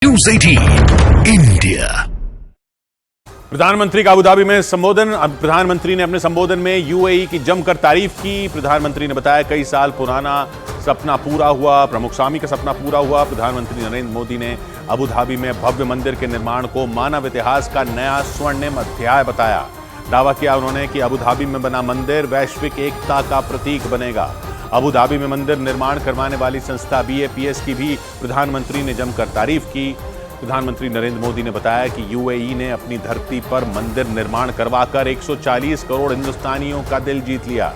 News 18 India. प्रधानमंत्री का Abu Dhabi में संबोधन। प्रधानमंत्री ने अपने संबोधन में यूएई की जमकर तारीफ की। प्रधानमंत्री ने बताया कई साल पुराना सपना पूरा हुआ, प्रमुख स्वामी का सपना पूरा हुआ। प्रधानमंत्री नरेंद्र मोदी ने अबुधाबी में भव्य मंदिर के निर्माण को मानव इतिहास का नया स्वर्णिम अध्याय बताया। दावा किया उन्होंने कि अबुधाबी में बना मंदिर वैश्विक एकता का प्रतीक बनेगा। अबुधाबी में मंदिर निर्माण करवाने वाली संस्था BAPS की भी प्रधानमंत्री ने जमकर तारीफ की। प्रधानमंत्री नरेंद्र मोदी ने बताया कि यूएई ने अपनी धरती पर मंदिर निर्माण करवाकर 140 करोड़ हिंदुस्तानियों का दिल जीत लिया।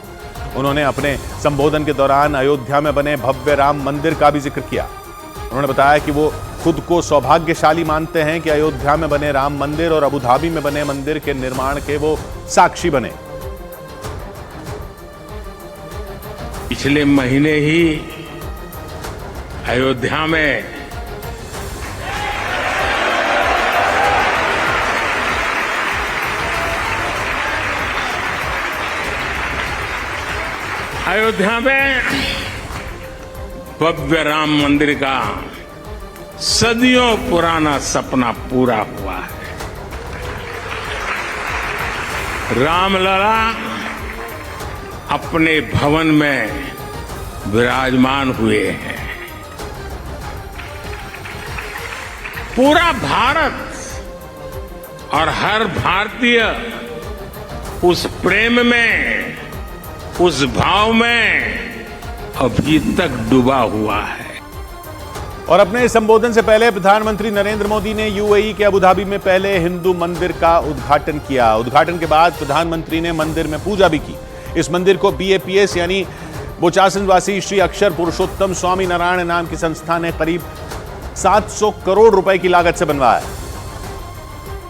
उन्होंने अपने संबोधन के दौरान अयोध्या में बने भव्य राम मंदिर का भी जिक्र किया। उन्होंने बताया कि वो खुद को सौभाग्यशाली मानते हैं कि अयोध्या में बने राम मंदिर और अबुधाबी में बने मंदिर के निर्माण के वो साक्षी बने। पिछले महीने ही अयोध्या में भव्य राम मंदिर का सदियों पुराना सपना पूरा हुआ है। रामलला अपने भवन में विराजमान हुए हैं। पूरा भारत और हर भारतीय उस प्रेम में, उस भाव में अभी तक डूबा हुआ है। और अपने संबोधन से पहले प्रधानमंत्री नरेंद्र मोदी ने यूएई के अबुधाबी में पहले हिंदू मंदिर का उद्घाटन किया। उद्घाटन के बाद प्रधानमंत्री ने मंदिर में पूजा भी की। इस मंदिर को BAPS यानी बोचासनवासी श्री अक्षर पुरुषोत्तम स्वामी नारायण नाम की संस्था ने करीब 700 करोड़ रुपए की लागत से बनवाया।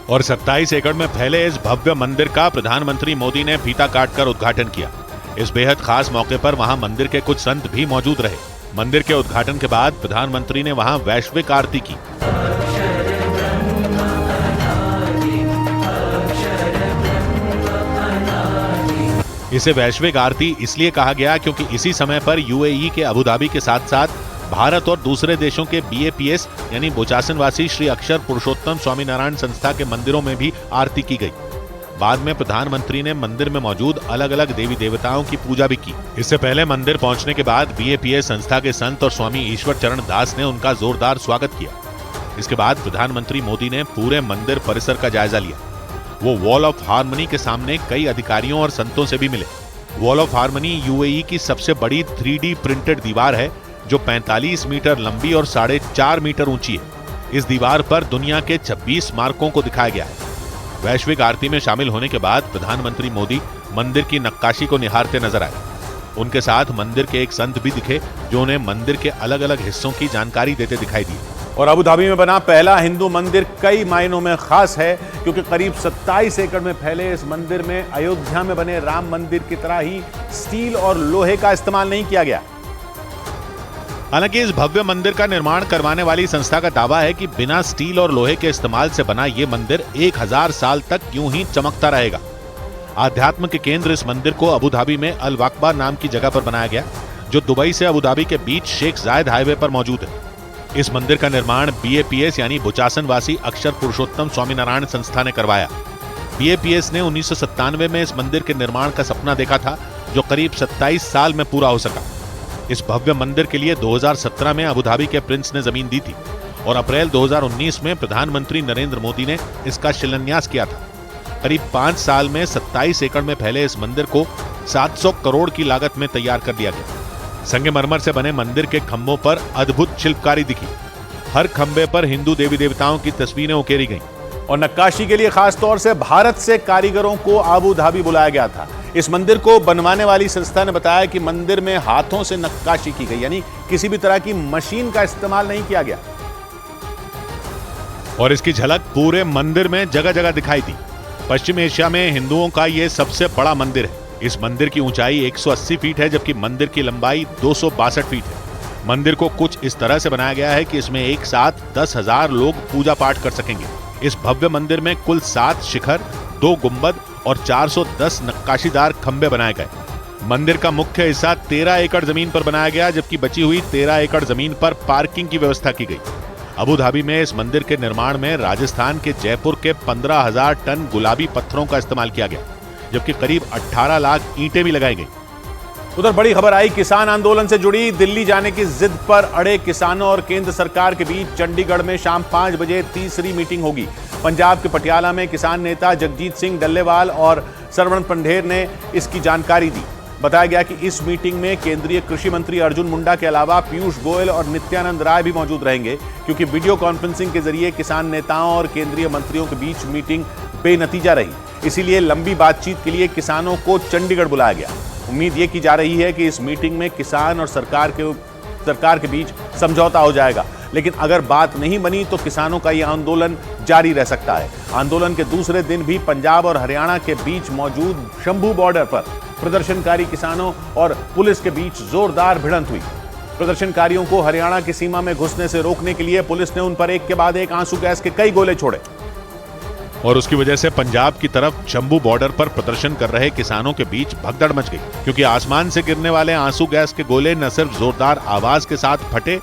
और 27 एकड़ में फैले इस भव्य मंदिर का प्रधानमंत्री मोदी ने फीता काटकर उद्घाटन किया। इस बेहद खास मौके पर वहां मंदिर के कुछ संत भी मौजूद रहे। मंदिर के उद्घाटन के बाद प्रधानमंत्री ने वहां वैश्विक आरती की। इसे वैश्विक आरती इसलिए कहा गया क्योंकि इसी समय पर यूएई के अबुधाबी के साथ साथ भारत और दूसरे देशों के BAPS यानी बोचासनवासी श्री अक्षर पुरुषोत्तम स्वामीनारायण संस्था के मंदिरों में भी आरती की गई। बाद में प्रधानमंत्री ने मंदिर में मौजूद अलग अलग देवी देवताओं की पूजा भी की। इससे पहले मंदिर पहुंचने के बाद BAPS संस्था के संत और स्वामी ईश्वर चरण दास ने उनका जोरदार स्वागत किया। इसके बाद प्रधानमंत्री मोदी ने पूरे मंदिर परिसर का जायजा लिया। वो वॉल ऑफ हार्मनी के सामने कई अधिकारियों और संतों से भी मिले। वॉल ऑफ हार्मनी यूएई की सबसे बड़ी 3D प्रिंटेड दीवार है जो 45 मीटर लंबी और 4.5 मीटर ऊंची है। इस दीवार पर दुनिया के 26 स्मारकों को दिखाया गया है। वैश्विक आरती में शामिल होने के बाद प्रधानमंत्री मोदी मंदिर की नक्काशी को निहारते नजर आए। उनके साथ मंदिर के एक संत भी दिखे जो उन्हें मंदिर के अलग अलग हिस्सों की जानकारी देते दिखाई दिए। और अबुधाबी में बना पहला हिंदू मंदिर कई मायनों में खास है क्योंकि करीब 27 एकड़ में फैले इस मंदिर में अयोध्या में बने राम मंदिर की तरह ही स्टील और लोहे का इस्तेमाल नहीं किया गया। हालांकि इस भव्य मंदिर का निर्माण करवाने वाली संस्था का दावा है कि बिना स्टील और लोहे के इस्तेमाल से बना ये मंदिर 1000 साल तक यूं ही चमकता रहेगा। आध्यात्म के केंद्र इस मंदिर को अबुधाबी में अल वक्बा नाम की जगह पर बनाया गया जो दुबई से अबुधाबी के बीच शेख जायद हाईवे पर मौजूद है। इस मंदिर का निर्माण BAPS यानी बोचासनवासी अक्षर पुरुषोत्तम स्वामीनारायण संस्था ने करवाया। BAPS ने 1997 में इस मंदिर के निर्माण का सपना देखा था जो करीब 27 साल में पूरा हो सका। इस भव्य मंदिर के लिए 2017 में अबुधाबी के प्रिंस ने जमीन दी थी और अप्रैल 2019 में प्रधानमंत्री नरेंद्र मोदी ने इसका शिलान्यास किया था। करीब 5 साल में 27 एकड़ में फैले इस मंदिर को 700 करोड़ की लागत में तैयार कर दिया गया। संगमरमर से बने मंदिर के खंभों पर अद्भुत शिल्पकारी दिखी। हर खंभे पर हिंदू देवी देवताओं की तस्वीरें उकेरी गईं। और नक्काशी के लिए खास तौर से भारत से कारीगरों को अबुधाबी बुलाया गया था। इस मंदिर को बनवाने वाली संस्था ने बताया कि मंदिर में हाथों से नक्काशी की गई यानी किसी भी तरह की मशीन का इस्तेमाल नहीं किया गया। और इसकी झलक पूरे मंदिर में जगह जगह दिखाई दी। पश्चिम एशिया में हिंदुओं का यह सबसे बड़ा मंदिर है। इस मंदिर की ऊंचाई 180 फीट है जबकि मंदिर की लंबाई 262 फीट है। मंदिर को कुछ इस तरह से बनाया गया है कि इसमें एक साथ 10,000 लोग पूजा पाठ कर सकेंगे। इस भव्य मंदिर में कुल 7 शिखर, 2 गुंबद और 410 नक्काशीदार खंभे बनाए गए। मंदिर का मुख्य हिस्सा 13 एकड़ जमीन पर बनाया गया जबकि बची हुई 13 एकड़ जमीन पर पार्किंग की व्यवस्था की गई। अबू धाबी में इस मंदिर के निर्माण में राजस्थान के जयपुर के 15,000 टन गुलाबी पत्थरों का इस्तेमाल किया गया, जबकि करीब 18 लाख ईंटें भी लगाई गई। उधर बड़ी खबर आई किसान आंदोलन से जुड़ी। दिल्ली जाने की जिद पर अड़े किसानों और केंद्र सरकार के बीच चंडीगढ़ में शाम 5 बजे तीसरी मीटिंग होगी। पंजाब के पटियाला में किसान नेता जगजीत सिंह डल्लेवाल और सरवण पंढेर ने इसकी जानकारी दी। बताया गया कि इस मीटिंग में केंद्रीय कृषि मंत्री अर्जुन मुंडा के अलावा पीयूष गोयल और नित्यानंद राय भी मौजूद रहेंगे, क्योंकि वीडियो कॉन्फ्रेंसिंग के जरिए किसान नेताओं और केंद्रीय मंत्रियों के बीच मीटिंग बेनतीजा रही। इसीलिए लंबी बातचीत के लिए किसानों को चंडीगढ़ बुलाया गया। उम्मीद ये की जा रही है कि इस मीटिंग में किसान और सरकार के बीच समझौता हो जाएगा, लेकिन अगर बात नहीं बनी तो किसानों का यह आंदोलन जारी रह सकता है। आंदोलन के दूसरे दिन भी पंजाब और हरियाणा के बीच मौजूद शंभू बॉर्डर पर प्रदर्शनकारी किसानों और पुलिस के बीच जोरदार भिड़ंत हुई। प्रदर्शनकारियों को हरियाणा की सीमा में घुसने से रोकने के लिए पुलिस ने उन पर एक के बाद एक आंसू गैस के कई गोले छोड़े और उसकी वजह से पंजाब की तरफ शंभू बॉर्डर पर प्रदर्शन कर रहे किसानों के बीच भगदड़ मच गई, क्योंकि आसमान से गिरने वाले आंसू गैस के गोले न सिर्फ जोरदार आवाज के साथ फटे,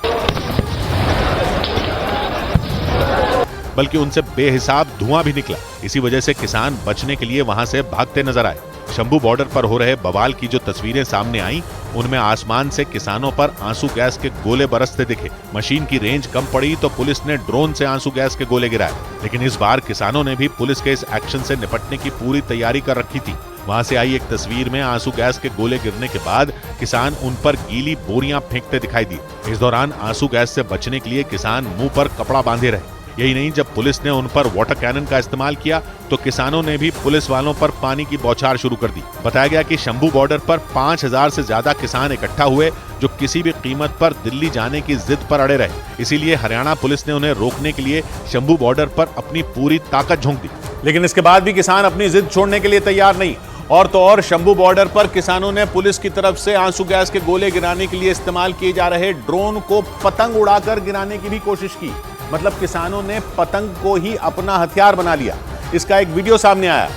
बल्कि उनसे बेहिसाब धुआं भी निकला। इसी वजह से किसान बचने के लिए वहां से भागते नजर आए। शंभू बॉर्डर पर हो रहे बवाल की जो तस्वीरें सामने आई, उनमें आसमान से किसानों पर आंसू गैस के गोले बरसते दिखे। मशीन की रेंज कम पड़ी तो पुलिस ने ड्रोन से आंसू गैस के गोले गिराए, लेकिन इस बार किसानों ने भी पुलिस के इस एक्शन से निपटने की पूरी तैयारी कर रखी थी। वहां से आई एक तस्वीर में आंसू गैस के गोले गिरने के बाद किसान उन पर गीली बोरियां फेंकते दिखाई दिए। इस दौरान आंसू गैस से बचने के लिए किसान मुंह पर कपड़ा बांधे रहे। यही नहीं, जब पुलिस ने उन पर वाटर कैनन का इस्तेमाल किया तो किसानों ने भी पुलिस वालों पर पानी की बौछार शुरू कर दी। बताया गया कि शंभू बॉर्डर पर 5,000 से ज्यादा किसान इकट्ठा हुए, जो किसी भी कीमत पर दिल्ली जाने की जिद पर अड़े रहे। इसीलिए हरियाणा पुलिस ने उन्हें रोकने के लिए शंभू बॉर्डर पर अपनी पूरी ताकत झोंक दी। लेकिन इसके बाद भी किसान अपनी जिद छोड़ने के लिए तैयार नहीं। और तो और शंभू बॉर्डर पर किसानों ने पुलिस की तरफ से आंसू गैस के गोले गिराने के लिए इस्तेमाल किए जा रहे ड्रोन को पतंग उड़ाकर गिराने की भी कोशिश की। मतलब किसानों ने पतंग को ही अपना हथियार बना लिया। इसका एक वीडियो सामने आया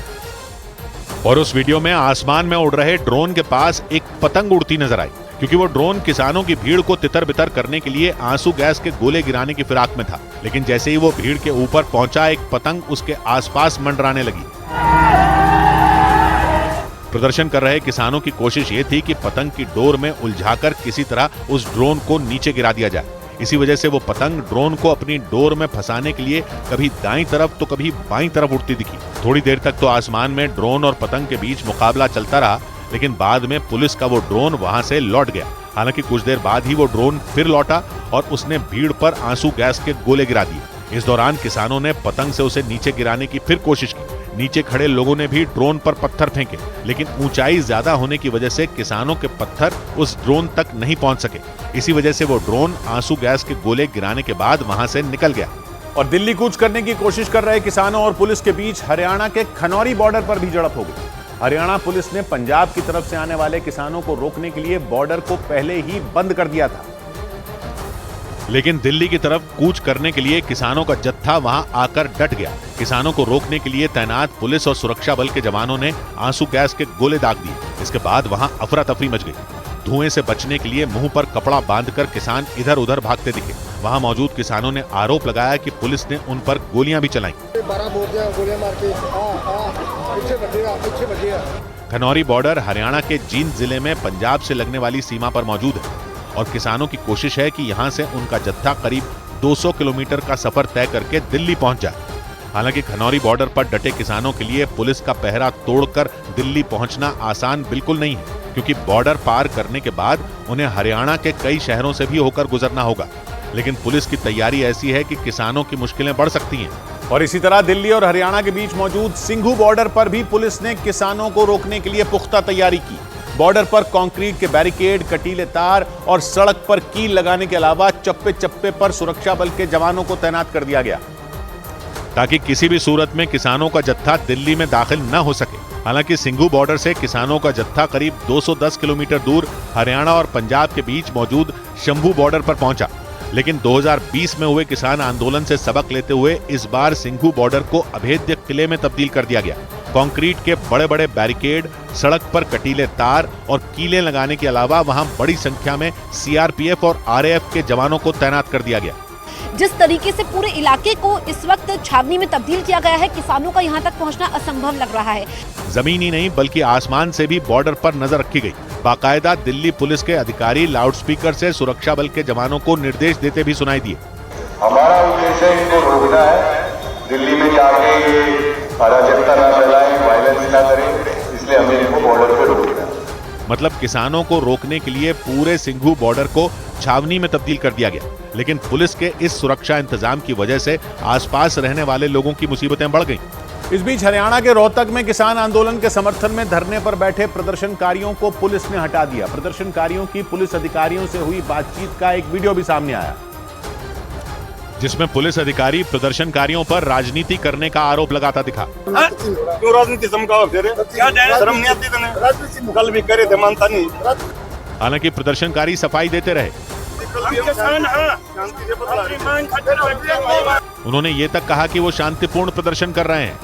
और उस वीडियो में आसमान में उड़ रहे ड्रोन के पास एक पतंग उड़ती नजर आई, क्योंकि वो ड्रोन किसानों की भीड़ को तितर बितर करने के लिए आंसू गैस के गोले गिराने की फिराक में था। लेकिन जैसे ही वो भीड़ के ऊपर पहुंचा, एक पतंग उसके आसपास मंडराने लगी। प्रदर्शन कर रहे किसानों की कोशिश ये थी कि पतंग की डोर में उलझाकर किसी तरह उस ड्रोन को नीचे गिरा दिया जाए। इसी वजह से वो पतंग ड्रोन को अपनी डोर में फंसाने के लिए कभी दाईं तरफ तो कभी बाईं तरफ उड़ती दिखी। थोड़ी देर तक तो आसमान में ड्रोन और पतंग के बीच मुकाबला चलता रहा, लेकिन बाद में पुलिस का वो ड्रोन वहां से लौट गया। हालांकि कुछ देर बाद ही वो ड्रोन फिर लौटा और उसने भीड़ पर आंसू गैस के गोले गिरा दिए। इस दौरान किसानों ने पतंग से उसे नीचे गिराने की फिर कोशिश की। नीचे खड़े लोगों ने भी ड्रोन पर पत्थर फेंके, लेकिन ऊंचाई ज्यादा होने की वजह से किसानों के पत्थर उस ड्रोन तक नहीं पहुंच सके। इसी वजह से वो ड्रोन आंसू गैस के गोले गिराने के बाद वहां से निकल गया। और दिल्ली कूच करने की कोशिश कर रहे किसानों और पुलिस के बीच हरियाणा के खनौरी बॉर्डर पर भी झड़प हो गई। हरियाणा पुलिस ने पंजाब की तरफ से आने वाले किसानों को रोकने के लिए बॉर्डर को पहले ही बंद कर दिया था, लेकिन दिल्ली की तरफ कूच करने के लिए किसानों का जत्था वहां आकर डट गया। किसानों को रोकने के लिए तैनात पुलिस और सुरक्षा बल के जवानों ने आंसू गैस के गोले दाग दिए। इसके बाद वहां अफरा तफरी मच गई। धुएं से बचने के लिए मुंह पर कपड़ा बांधकर किसान इधर उधर भागते दिखे। वहां मौजूद किसानों ने आरोप लगाया कि पुलिस ने उन पर गोलियां भी चलाई। खनौरी बॉर्डर हरियाणा के जींद जिले में पंजाब से लगने वाली सीमा पर मौजूद है और किसानों की कोशिश है कि यहां से उनका जत्था करीब 200 किलोमीटर का सफर तय करके दिल्ली पहुंच जाए। हालांकि खनौरी बॉर्डर पर डटे किसानों के लिए पुलिस का पहरा तोड़कर दिल्ली पहुंचना आसान बिल्कुल नहीं है, क्योंकि बॉर्डर पार करने के बाद उन्हें हरियाणा के कई शहरों से भी होकर गुजरना होगा। लेकिन पुलिस की तैयारी ऐसी है कि किसानों की मुश्किलें बढ़ सकती हैं। और इसी तरह दिल्ली और हरियाणा के बीच मौजूद सिंघू बॉर्डर पर भी पुलिस ने किसानों को रोकने के लिए पुख्ता तैयारी की। बॉर्डर पर कंक्रीट के बैरिकेड, कटीले तार और सड़क पर कील लगाने के अलावा चप्पे चप्पे पर सुरक्षा बल के जवानों को तैनात कर दिया गया, ताकि किसी भी सूरत में किसानों का जत्था दिल्ली में दाखिल न हो सके। हालांकि सिंघू बॉर्डर से किसानों का जत्था करीब 210 किलोमीटर दूर हरियाणा और पंजाब के बीच मौजूद शंभू बॉर्डर पर पहुंचा। लेकिन 2020 में हुए किसान आंदोलन से सबक लेते हुए इस बार सिंघू बॉर्डर को अभेद्य किले में तब्दील कर दिया गया। कंक्रीट के बड़े बड़े बैरिकेड, सड़क पर कटीले तार और कीले लगाने के अलावा वहां बड़ी संख्या में सीआरपीएफ और आरएएफ के जवानों को तैनात कर दिया गया। जिस तरीके से पूरे इलाके को इस वक्त छावनी में तब्दील किया गया है, किसानों का यहाँ तक पहुँचना असंभव लग रहा है। जमीन ही नहीं बल्कि आसमान से भी बॉर्डर पर नजर रखी गई। बाकायदा दिल्ली पुलिस के अधिकारी लाउडस्पीकर से सुरक्षा बल के जवानों को निर्देश देते भी सुनाई दिए। हमारा उद्देश्य इनको रोकना है, दिल्ली में जाके ये अराजकता न फैलाएं, वायलेंस न करें, इसलिए हमें इनको बॉर्डर पे रोकना है। मतलब किसानों को रोकने के लिए पूरे सिंघू बॉर्डर को छावनी में तब्दील कर दिया गया, लेकिन पुलिस के इस सुरक्षा इंतजाम की वजह से आसपास रहने वाले लोगों की मुसीबतें बढ़ गईं। इस बीच हरियाणा के रोहतक में किसान आंदोलन के समर्थन में धरने पर बैठे प्रदर्शनकारियों को पुलिस ने हटा दिया। प्रदर्शनकारियों की पुलिस अधिकारियों से हुई बातचीत का एक वीडियो भी सामने आया, जिसमें पुलिस अधिकारी प्रदर्शनकारियों पर राजनीति करने का आरोप लगाता दिखा। क्यों राजनीति समझाओ फिर? क्या शर्म नहीं आती तने? कल भी करे थे, मानता नहीं। हालांकि प्रदर्शनकारी सफाई देते रहे। उन्होंने ये तक कहा कि वो शांतिपूर्ण प्रदर्शन कर रहे हैं।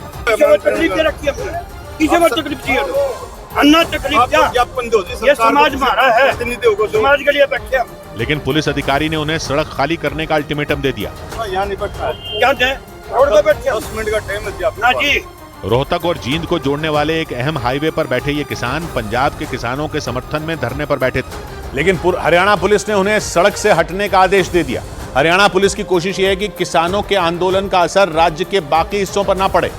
ये समाज हमारा है, समाज के लिए बैठे हम। लेकिन पुलिस अधिकारी ने उन्हें सड़क खाली करने का अल्टीमेटम दे दिया। यहाँ नहीं बैठा है। क्या दें? रोड पे बैठे 10 मिनट का टाइम है ना जी। रोहतक और जींद को जोड़ने वाले एक अहम हाईवे पर बैठे ये किसान पंजाब के किसानों के समर्थन में धरने पर बैठे थे, लेकिन हरियाणा पुलिस ने उन्हें सड़क से हटने का आदेश दे दिया। हरियाणा पुलिस की कोशिश ये है कि किसानों के आंदोलन का असर राज्य के बाकी हिस्सों पर ना पड़े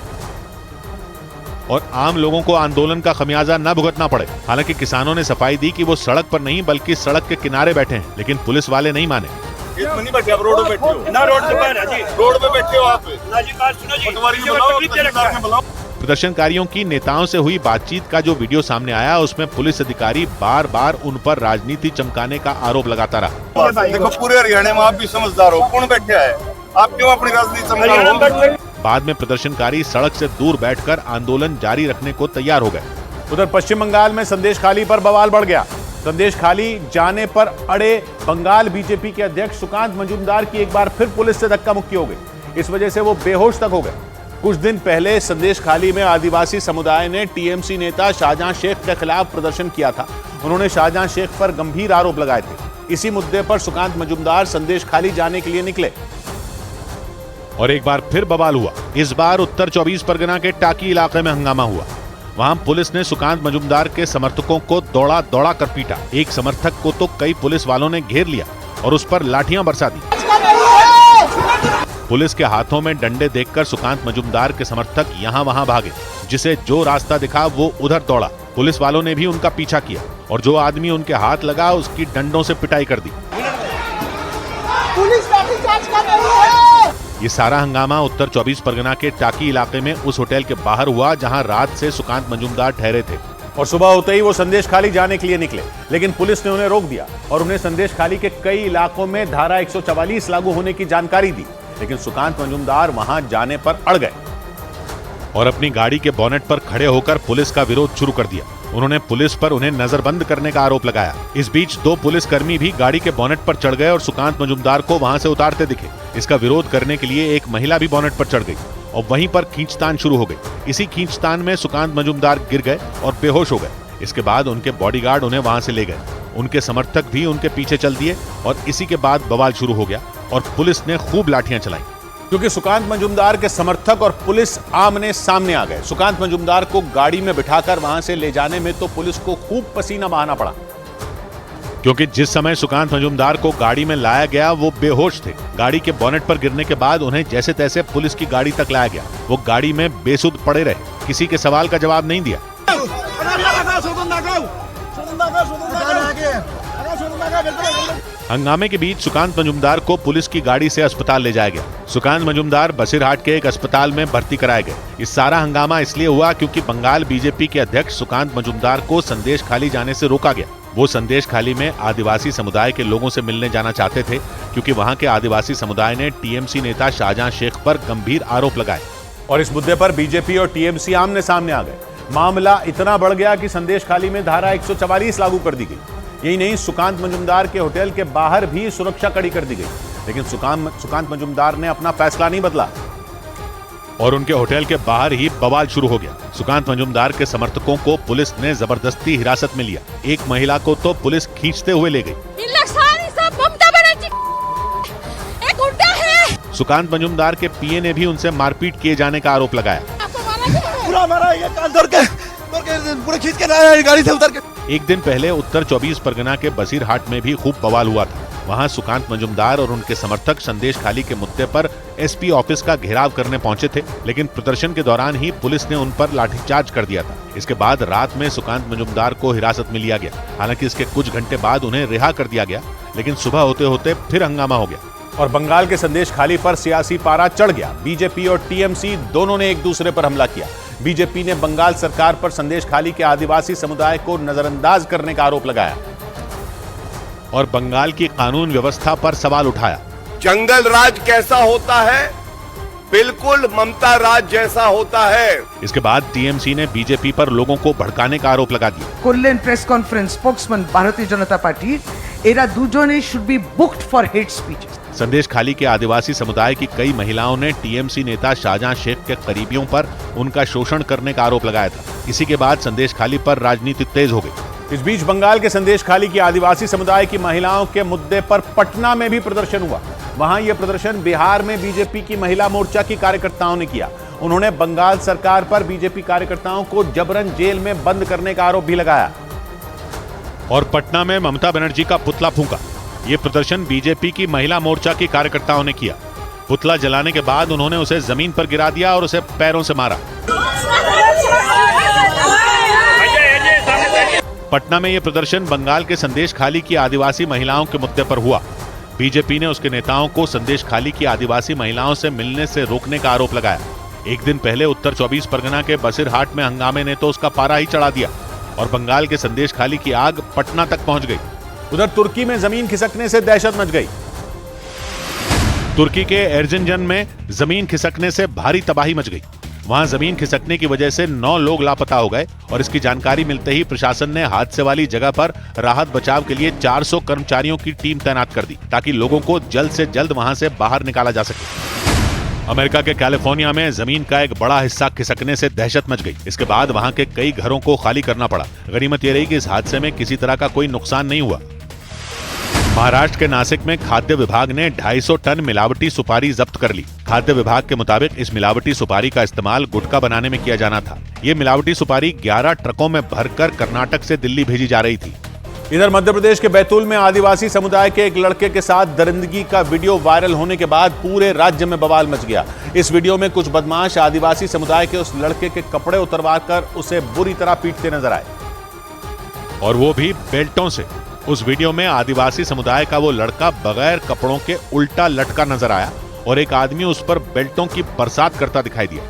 और आम लोगों को आंदोलन का खमियाजा न भुगतना पड़े। हालांकि किसानों ने सफाई दी कि वो सड़क पर नहीं बल्कि सड़क के किनारे बैठे हैं, लेकिन पुलिस वाले नहीं माने। नहीं बैठे, आप रोड पे बैठे हो ना? रोड पे जी, रोड पे बैठे हो आप ना जी। बात सुनो जी, पटवारी बुलाओ। प्रदर्शनकारियों की नेताओं से हुई बातचीत का जो वीडियो सामने आया, उसमें पुलिस अधिकारी बार बार उन पर राजनीति चमकाने का आरोप लगाता रहा। देखो पूरे हरियाणा में आप भी समझदार हो, कौन बैठा है? आप क्यों अपनी राजनीति समझाओ? बाद में प्रदर्शनकारी सड़क से दूर बैठकर आंदोलन जारी रखने को तैयार हो गए। उधर पश्चिम बंगाल में संदेश खाली पर बवाल बढ़ गया। संदेश खाली जाने पर अड़े बंगाल बीजेपी के अध्यक्ष सुकांत मजूमदार की एक बार फिर पुलिस से धक्का मुक्की हो गई। इस वजह से वो बेहोश तक हो गए। कुछ दिन पहले संदेश खाली में आदिवासी समुदाय ने टीएमसी नेता शाहजहां शेख के खिलाफ प्रदर्शन किया था। उन्होंने शाहजहां शेख पर गंभीर आरोप लगाए थे। इसी मुद्दे पर सुकांत मजूमदार संदेश खाली जाने के लिए निकले और एक बार फिर बवाल हुआ। इस बार उत्तर 24 परगना के टाकी इलाके में हंगामा हुआ। वहां पुलिस ने सुकांत मजूमदार के समर्थकों को दौड़ा दौड़ा कर पीटा। एक समर्थक को तो कई पुलिस वालों ने घेर लिया और उस पर लाठियां बरसा दी। पुलिस के हाथों में डंडे देखकर सुकांत मजूमदार के समर्थक यहां वहां भागे। जिसे जो रास्ता दिखा वो उधर दौड़ा। पुलिस वालों ने भी उनका पीछा किया और जो आदमी उनके हाथ लगा उसकी डंडों से पिटाई कर दी। पुलिस लाठीचार्ज कर रही है। ये सारा हंगामा उत्तर 24 परगना के टाकी इलाके में उस होटल के बाहर हुआ जहां रात से सुकांत मजूमदार ठहरे थे और सुबह होते ही वो संदेश खाली जाने के लिए निकले, लेकिन पुलिस ने उन्हें रोक दिया और उन्हें संदेश खाली के कई इलाकों में धारा 144 लागू होने की जानकारी दी। लेकिन सुकांत मजूमदार वहां जाने पर अड़ गए और अपनी गाड़ी के बोनेट पर खड़े होकर पुलिस का विरोध शुरू कर दिया। उन्होंने पुलिस पर उन्हें नजरबंद करने का आरोप लगाया। इस बीच 2 पुलिसकर्मी भी गाड़ी के बोनेट पर चढ़ गए और सुकांत मजूमदार को वहां से उतारते दिखे। इसका विरोध करने के लिए एक महिला भी बोनेट पर चढ़ गई और वहीं पर खींचतान शुरू हो गई। इसी खींचतान में सुकांत मजूमदार गिर गए और बेहोश हो गए। इसके बाद उनके बॉडीगार्ड उन्हें वहां से ले गए। उनके समर्थक भी उनके पीछे चल दिए और इसी के बाद बवाल शुरू हो गया और पुलिस ने खूब लाठियां चलाई। क्योंकि सुकांत मजूमदार के समर्थक और पुलिस आमने सामने आ गए। सुकांत मजूमदार को गाड़ी में बिठाकर वहां से ले जाने में तो पुलिस को खूब पसीना बहाना पड़ा, क्योंकि जिस समय सुकांत मजूमदार को गाड़ी में लाया गया वो बेहोश थे। गाड़ी के बोनेट पर गिरने के बाद उन्हें जैसे तैसे पुलिस की गाड़ी तक लाया गया। वो गाड़ी में बेसुध पड़े रहे, किसी के सवाल का जवाब नहीं दिया। हंगामे के बीच सुकांत मजूमदार को पुलिस की गाड़ी से अस्पताल ले जाया गया। सुकांत मजूमदार बसीरहाट के एक अस्पताल में भर्ती कराए गए। इस सारा हंगामा इसलिए हुआ क्योंकि बंगाल बीजेपी के अध्यक्ष सुकांत मजूमदार को संदेश खाली जाने से रोका गया। वो संदेश खाली में आदिवासी समुदाय के लोगों से मिलने जाना चाहते थे क्योंकि वहां के आदिवासी समुदाय ने टीएमसी नेता शाहजहां शेख पर गंभीर आरोप लगाए और इस मुद्दे पर बीजेपी और टीएमसी आमने सामने आ गए। मामला इतना बढ़ गया कि संदेश खाली में धारा 144 लागू कर दी गई। यही नहीं, सुकांत मजूमदार के होटल के बाहर भी सुरक्षा कड़ी कर दी गई। लेकिन सुकांत मजूमदार ने अपना फैसला नहीं बदला और उनके होटल के बाहर ही बवाल शुरू हो गया। सुकांत मजूमदार के समर्थकों को पुलिस ने जबरदस्ती हिरासत में लिया। एक महिला को तो पुलिस खींचते हुए ले गई। सब ममता बनर्जी एक गुंडा है। सुकांत मजूमदार के पीए ने भी उनसे मारपीट किए जाने का आरोप लगाया। पूरा मारा ये कान धर के पूरा खींच के लाया गाड़ी से उतर के। एक दिन पहले उत्तर 24 परगना के बसीरहाट में भी खूब बवाल हुआ था। वहां सुकांत मजूमदार और उनके समर्थक संदेश खाली के मुद्दे पर एसपी ऑफिस का घेराव करने पहुंचे थे, लेकिन प्रदर्शन के दौरान ही पुलिस ने उन पर लाठीचार्ज कर दिया था। इसके बाद रात में सुकांत मजूमदार को हिरासत में लिया गया। हालांकि इसके कुछ घंटे बाद उन्हें रिहा कर दिया गया, लेकिन सुबह होते होते फिर हंगामा हो गया और बंगाल के संदेश खाली पर सियासी पारा चढ़ गया। बीजेपी और टीएमसी दोनों ने एक दूसरे पर हमला किया। बीजेपी ने बंगाल सरकार पर संदेश खाली के आदिवासी समुदाय को नजरअंदाज करने का आरोप लगाया और बंगाल की कानून व्यवस्था पर सवाल उठाया। जंगल राज कैसा होता है? बिल्कुल ममता राज जैसा होता है। इसके बाद टीएमसी ने बीजेपी पर लोगों को भड़काने का आरोप लगा दिया। করলেন প্রেস কনফারেন্স স্পোক্সম্যান ভারতীয় জনতা পার্টি, এরা দুজনেই should be booked for hate speech. संदेश खाली के आदिवासी समुदाय की कई महिलाओं ने टीएमसी नेता शाहजहां शेख के करीबियों पर उनका शोषण करने का आरोप लगाया था। इसी के बाद संदेश खाली पर राजनीति तेज हो गई। इस बीच बंगाल के संदेश खाली की आदिवासी समुदाय की महिलाओं के मुद्दे पर पटना में भी प्रदर्शन हुआ। वहां यह प्रदर्शन बिहार में बीजेपी की महिला मोर्चा की कार्यकर्ताओं ने किया। उन्होंने बंगाल सरकार पर बीजेपी कार्यकर्ताओं को जबरन जेल में बंद करने का आरोप भी लगाया और पटना में ममता बनर्जी का पुतला फूंका। ये प्रदर्शन बीजेपी की महिला मोर्चा की कार्यकर्ताओं ने किया। पुतला जलाने के बाद उन्होंने उसे जमीन पर गिरा दिया और उसे पैरों से मारा। पटना में यह प्रदर्शन बंगाल के संदेश खाली की आदिवासी महिलाओं के मुद्दे पर हुआ। बीजेपी ने उसके नेताओं को संदेश खाली की आदिवासी महिलाओं से मिलने से रोकने का आरोप लगाया। एक दिन पहले उत्तर 24 परगना के बसीरहाट में हंगामे ने तो उसका पारा ही चढ़ा दिया और बंगाल के संदेश खाली की आग पटना तक पहुंच गई। उधर तुर्की में जमीन खिसकने से दहशत मच गई। तुर्की के एर्जिनजन में जमीन खिसकने से भारी तबाही मच गई। वहां जमीन खिसकने की वजह से 9 लोग लापता हो गए और इसकी जानकारी मिलते ही प्रशासन ने हादसे वाली जगह पर राहत बचाव के लिए 400 कर्मचारियों की टीम तैनात कर दी ताकि लोगों को जल्द से जल्द वहां से बाहर निकाला जा सके। अमेरिका के कैलिफोर्निया में जमीन का एक बड़ा हिस्सा खिसकने से दहशत मच गई। इसके बाद वहां के कई घरों को खाली करना पड़ा। गनीमत यह रही कि इस हादसे में किसी तरह का कोई नुकसान नहीं हुआ। महाराष्ट्र के नासिक में खाद्य विभाग ने 250 टन मिलावटी सुपारी जब्त कर ली। खाद्य विभाग के मुताबिक इस मिलावटी सुपारी का इस्तेमाल गुटखा बनाने में किया जाना था। ये मिलावटी सुपारी 11 ट्रकों में भरकर कर्नाटक से दिल्ली भेजी जा रही थी। इधर मध्य प्रदेश के बैतूल में आदिवासी समुदाय के एक लड़के के साथ दरिंदगी का वीडियो वायरल होने के बाद पूरे राज्य में बवाल मच गया। इस वीडियो में कुछ बदमाश आदिवासी समुदाय के उस लड़के के कपड़े उतरवाकर उसे बुरी तरह पीटते नजर आए और वो भी बेल्टों से। उस वीडियो में आदिवासी समुदाय का वो लड़का बगैर कपड़ों के उल्टा लटका नजर आया और एक आदमी उस पर बेल्टों की बरसात करता दिखाई दिया।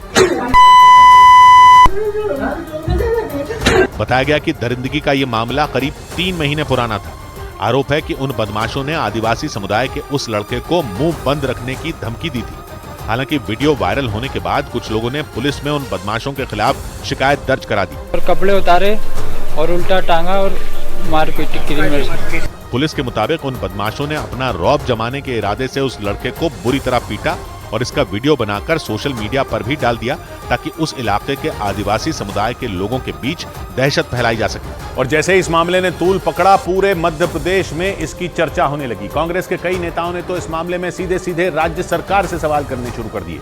बताया गया कि दरिंदगी का ये मामला करीब 3 महीने पुराना था। आरोप है कि उन बदमाशों ने आदिवासी समुदाय के उस लड़के को मुंह बंद रखने की धमकी दी थी। हालांकि वीडियो वायरल होने के बाद कुछ लोगों ने पुलिस में उन बदमाशों के खिलाफ शिकायत दर्ज करा दी और कपड़े उतारे और उल्टा टांगा और मारपीट की। पुलिस के मुताबिक उन बदमाशों ने अपना रौब जमाने के इरादे से उस लड़के को बुरी तरह पीटा और इसका वीडियो बनाकर सोशल मीडिया पर भी डाल दिया ताकि उस इलाके के आदिवासी समुदाय के लोगों के बीच दहशत फैलाई जा सके। और जैसे इस मामले ने तूल पकड़ा, पूरे मध्य प्रदेश में इसकी चर्चा होने लगी। कांग्रेस के कई नेताओं ने तो इस मामले में सीधे सीधे राज्य सरकार से सवाल करने शुरू कर दिए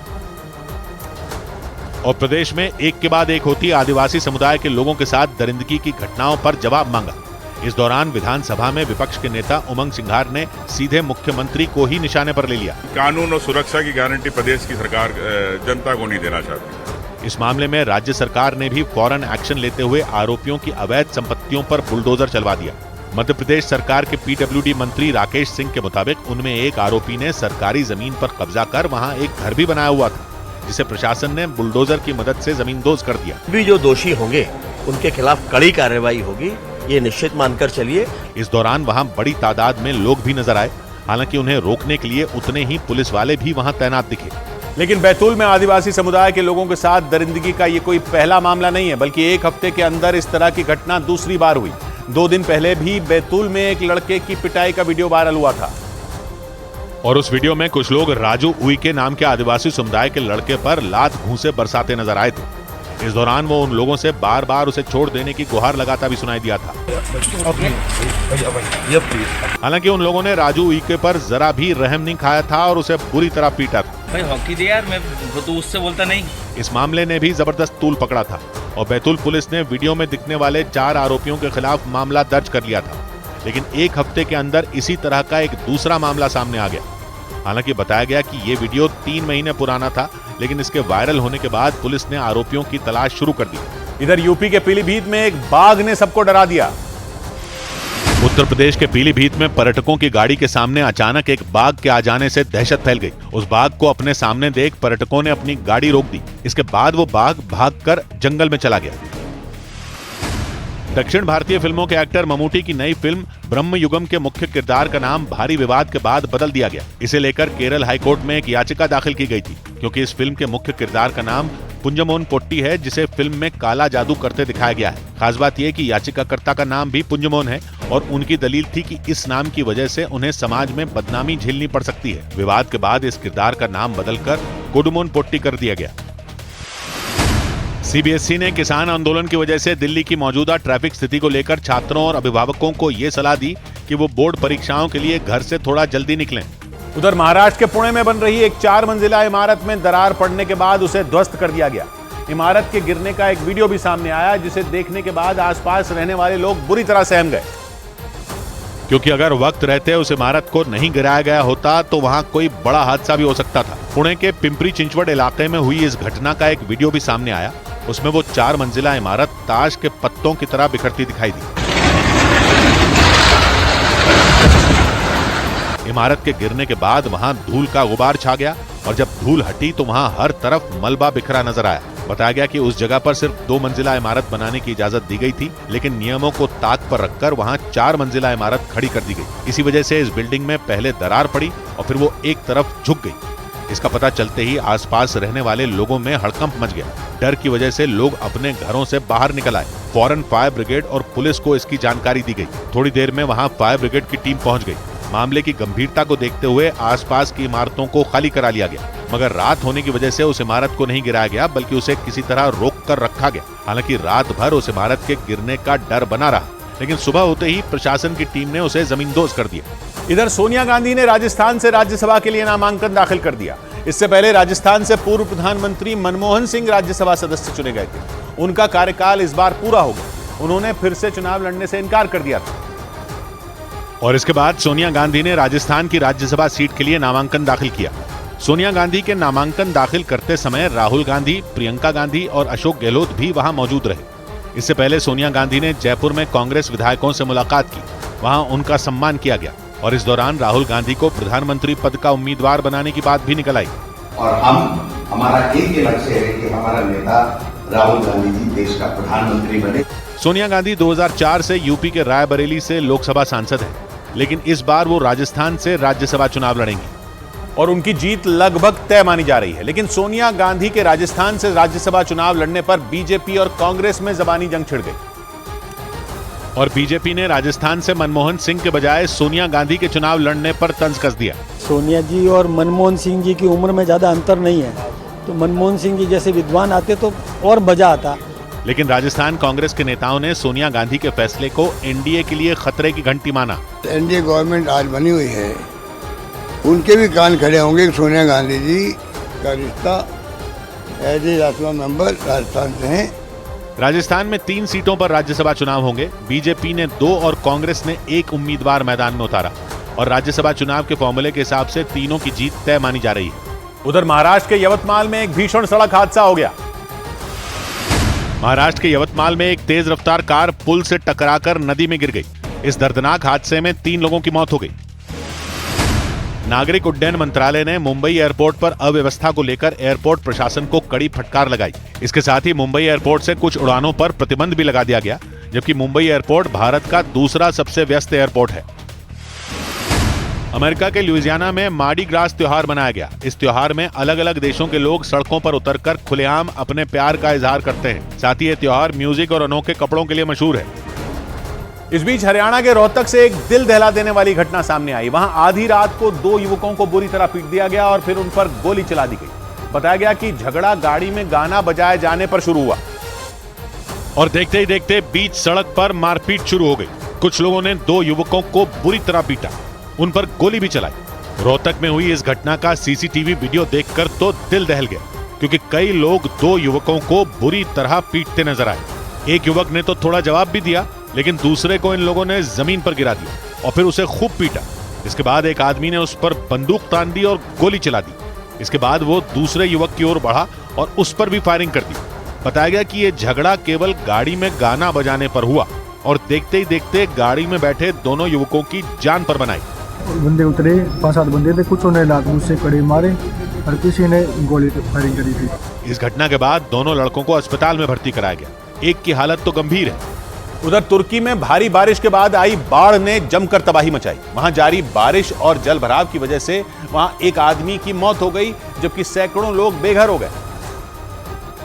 और प्रदेश में एक के बाद एक होती आदिवासी समुदाय के लोगों के साथ दरिंदगी की घटनाओं पर जवाब मांगा। इस दौरान विधानसभा में विपक्ष के नेता उमंग सिंघार ने सीधे मुख्यमंत्री को ही निशाने पर ले लिया। कानून और सुरक्षा की गारंटी प्रदेश की सरकार जनता को नहीं देना चाहती। इस मामले में राज्य सरकार ने भी फौरन एक्शन लेते हुए आरोपियों की अवैध संपत्तियों पर बुलडोजर चलवा दिया। मध्य प्रदेश सरकार के पीडब्ल्यूडी मंत्री राकेश सिंह के मुताबिक उनमें एक आरोपी ने सरकारी जमीन पर कब्जा कर वहां एक घर भी बनाया हुआ था, जिसे प्रशासन ने बुलडोजर की मदद से जमींदोज कर दिया। भी जो दोषी होंगे उनके खिलाफ कड़ी कार्रवाई होगी, ये निश्चित मानकर चलिए। इस दौरान वहां बड़ी तादाद में लोग भी नजर आए। हालांकि उन्हें रोकने के लिए उतने ही पुलिस वाले भी वहां तैनात दिखे। लेकिन बैतूल में आदिवासी समुदाय के लोगों के साथ दरिंदगी का ये कोई पहला मामला नहीं है, बल्कि एक हफ्ते के अंदर इस तरह की घटना दूसरी बार हुई। 2 दिन पहले भी बैतूल में एक लड़के की पिटाई का वीडियो वायरल हुआ था और उस वीडियो में कुछ लोग राजू उइके नाम के आदिवासी समुदाय के लड़के पर लात घूंसे बरसाते नजर आए थे। इस दौरान वो उन लोगों से बार बार उसे छोड़ देने की गुहार लगाता भी सुनाई दिया था। हालांकि उन लोगों ने राजू उइके पर जरा भी रहम नहीं खाया था और उसे बुरी तरह पीटा था। भाई हॉकी दे यार, मैं तो उससे बोलता नहीं। इस मामले ने भी जबरदस्त तूल पकड़ा था और बैतूल पुलिस ने वीडियो में दिखने वाले 4 आरोपियों के खिलाफ मामला दर्ज कर लिया था। लेकिन एक हफ्ते के अंदर इसी तरह का एक दूसरा मामला सामने आ गया। हालांकि बताया गया कि ये वीडियो 3 महीने पुराना था, लेकिन इसके वायरल होने के बाद पुलिस ने आरोपियों की तलाश शुरू कर दी। इधर यूपी के पीलीभीत में एक बाघ ने सबको डरा दिया। उत्तर प्रदेश के पीलीभीत में पर्यटकों की गाड़ी के सामने अचानक एक बाघ के आ जाने से दहशत फैल गई। उस बाघ को अपने सामने देख पर्यटकों ने अपनी गाड़ी रोक दी। इसके बाद वो बाघ भागकर जंगल में चला गया। दक्षिण भारतीय फिल्मों के एक्टर ममूटी की नई फिल्म ब्रह्मयुगम के मुख्य किरदार का नाम भारी विवाद के बाद बदल दिया गया। इसे लेकर केरल हाईकोर्ट में एक याचिका दाखिल की गई थी, क्योंकि इस फिल्म के मुख्य किरदार का नाम पुंजमोन पोट्टी है, जिसे फिल्म में काला जादू करते दिखाया गया है। खास बात यह कि याचिकाकर्ता का नाम भी पुंजमोन है और उनकी दलील थी कि इस नाम की वजह से उन्हें समाज में बदनामी झेलनी पड़ सकती है। विवाद के बाद इस किरदार का नाम बदलकर कोडुमोन पोट्टी कर दिया गया। सीबीएसई ने किसान आंदोलन की वजह से दिल्ली की मौजूदा ट्रैफिक स्थिति को लेकर छात्रों और अभिभावकों को ये सलाह दी कि वो बोर्ड परीक्षाओं के लिए घर से थोड़ा जल्दी निकलें। उधर महाराष्ट्र के पुणे में बन रही एक 4 मंजिला इमारत में दरार पड़ने के बाद उसे ध्वस्त कर दिया गया। इमारत के गिरने का एक वीडियो भी सामने आया, जिसे देखने के बाद आसपास रहने वाले लोग बुरी तरह सहम गए, क्योंकि अगर वक्त रहते उस इमारत को नहीं गिराया गया होता तो वहां कोई बड़ा हादसा भी हो सकता था। पुणे के पिंपरी चिंचवड इलाके में हुई इस घटना का एक वीडियो भी सामने आया। उसमें वो 4 मंजिला इमारत ताश के पत्तों की तरह बिखरती दिखाई दी। इमारत के गिरने के बाद वहां धूल का गुबार छा गया और जब धूल हटी तो वहां हर तरफ मलबा बिखरा नजर आया। बताया गया कि उस जगह पर सिर्फ 2 मंजिला इमारत बनाने की इजाजत दी गई थी, लेकिन नियमों को ताक पर रखकर वहां 4 मंजिला इमारत खड़ी कर दी गई। इसी वजह से इस बिल्डिंग में पहले दरार पड़ी और फिर वो एक तरफ झुक गई। इसका पता चलते ही आसपास रहने वाले लोगों में हड़कंप मच गया। डर की वजह से लोग अपने घरों से बाहर निकल आए। फौरन फायर ब्रिगेड और पुलिस को इसकी जानकारी दी गई। थोड़ी देर में वहां फायर ब्रिगेड की टीम पहुंच गई। मामले की गंभीरता को देखते हुए आसपास की इमारतों को खाली करा लिया गया, मगर रात होने की वजह से उस इमारत को नहीं गिराया गया, बल्कि उसे किसी तरह रोक कर रखा गया। हालांकि रात भर उस इमारत के गिरने का डर बना रहा, लेकिन सुबह होते ही प्रशासन की टीम ने उसे जमींदोज कर दिया। इधर सोनिया गांधी ने राजस्थान से राज्यसभा के लिए नामांकन दाखिल कर दिया। इससे पहले राजस्थान से पूर्व प्रधानमंत्री मनमोहन सिंह राज्यसभा सदस्य चुने गए थे। उनका कार्यकाल इस बार पूरा हो गया। उन्होंने फिर से चुनाव लड़ने से इनकार कर दिया था और इसके बाद सोनिया गांधी ने राजस्थान की राज्यसभा सीट के लिए नामांकन दाखिल किया। सोनिया गांधी के नामांकन दाखिल करते समय राहुल गांधी, प्रियंका गांधी और अशोक गहलोत भी वहां मौजूद रहे। इससे पहले सोनिया गांधी ने जयपुर में कांग्रेस विधायकों से मुलाकात की। वहां उनका सम्मान किया गया और इस दौरान राहुल गांधी को प्रधानमंत्री पद का उम्मीदवार बनाने की बात भी निकल आई। और हमारा एक लक्ष्य है कि हमारा नेता राहुल गांधी जी देश का प्रधानमंत्री बने। सोनिया गांधी 2004 से यूपी के रायबरेली से लोकसभा सांसद हैं, लेकिन इस बार वो राजस्थान से राज्यसभा चुनाव लड़ेंगी और उनकी जीत लगभग तय मानी जा रही है। लेकिन सोनिया गांधी के राजस्थान से राज्यसभा चुनाव लड़ने पर बीजेपी और कांग्रेस में जबानी जंग छिड़ गई और बीजेपी ने राजस्थान से मनमोहन सिंह के बजाय सोनिया गांधी के चुनाव लड़ने पर तंज कस दिया। सोनिया जी और मनमोहन सिंह जी की उम्र में ज्यादा अंतर नहीं है, तो मनमोहन सिंह जी जैसे विद्वान आते तो और मजा आता। लेकिन राजस्थान कांग्रेस के नेताओं ने सोनिया गांधी के फैसले को एनडीए के लिए खतरे की घंटी माना। एनडीए गवर्नमेंट आज बनी हुई है, उनके भी कान खड़े होंगे कि सोनिया गांधी जी का रिश्ता as a Rajya Sabha member Rajasthan से हैं। राजस्थान में 3 सीटों पर राज्यसभा चुनाव होंगे। बीजेपी ने 2 और कांग्रेस ने 1 उम्मीदवार मैदान में उतारा और राज्यसभा चुनाव के फॉर्मूले के हिसाब से तीनों की जीत तय मानी जा रही है। उधर महाराष्ट्र के यवतमाल में एक भीषण सड़क हादसा हो गया। महाराष्ट्र के यवतमाल में एक तेज रफ्तार कार पुल से टकराकर नदी में गिर गई। इस दर्दनाक हादसे में 3 लोगों की मौत हो गई। नागरिक उड्डयन मंत्रालय ने मुंबई एयरपोर्ट पर अव्यवस्था को लेकर एयरपोर्ट प्रशासन को कड़ी फटकार लगाई। इसके साथ ही मुंबई एयरपोर्ट से कुछ उड़ानों पर प्रतिबंध भी लगा दिया गया, जबकि मुंबई एयरपोर्ट भारत का दूसरा सबसे व्यस्त एयरपोर्ट है। अमेरिका के लुइजियाना में मार्डी ग्रास त्योहार मनाया गया। इस त्योहार में अलग अलग देशों के लोग सड़कों पर उतरकर खुलेआम अपने प्यार का इजहार करते हैं। साथ ही ये त्योहार म्यूजिक और अनोखे कपड़ों के लिए मशहूर है। इस बीच हरियाणा के रोहतक से एक दिल दहला देने वाली घटना सामने आई। वहां आधी रात को 2 युवकों को बुरी तरह पीट दिया गया और फिर उन पर गोली चला दी गई। बताया गया कि झगड़ा गाड़ी में गाना बजाए जाने पर शुरू हुआ। और देखते ही देखते बीच सड़क पर मारपीट शुरू हो गई। कुछ लोगों ने 2 युवकों को बुरी तरह पीटा, उन पर गोली भी चलाई। रोहतक में हुई इस घटना का सीसीटीवी वीडियो देखकर तो दिल दहल गया, क्योंकि कई लोग 2 युवकों को बुरी तरह पीटते नजर आए। एक युवक ने तो थोड़ा जवाब भी दिया, लेकिन दूसरे को इन लोगों ने जमीन पर गिरा दिया और फिर उसे खूब पीटा। इसके बाद एक आदमी ने उस पर बंदूक तान दी और गोली चला दी। इसके बाद वो दूसरे युवक की ओर बढ़ा और उस पर भी फायरिंग कर दी। बताया गया कि ये झगड़ा केवल गाड़ी में गाना बजाने पर हुआ और देखते ही देखते गाड़ी में बैठे दोनों युवकों की जान पर बनाई। बंदे उतरे, 5-7 बंदे थे, कुछ ने लात से कड़े मारे और किसी ने गोली फायरिंग करी थी। इस घटना के बाद दोनों लड़कों को अस्पताल में भर्ती कराया गया। एक की हालत तो गंभीर है। उधर तुर्की में भारी बारिश के बाद आई बाढ़ ने जमकर तबाही मचाई। वहां जारी बारिश और जल भराव की वजह से वहां एक आदमी की मौत हो गई, जबकि सैकड़ों लोग बेघर हो गए,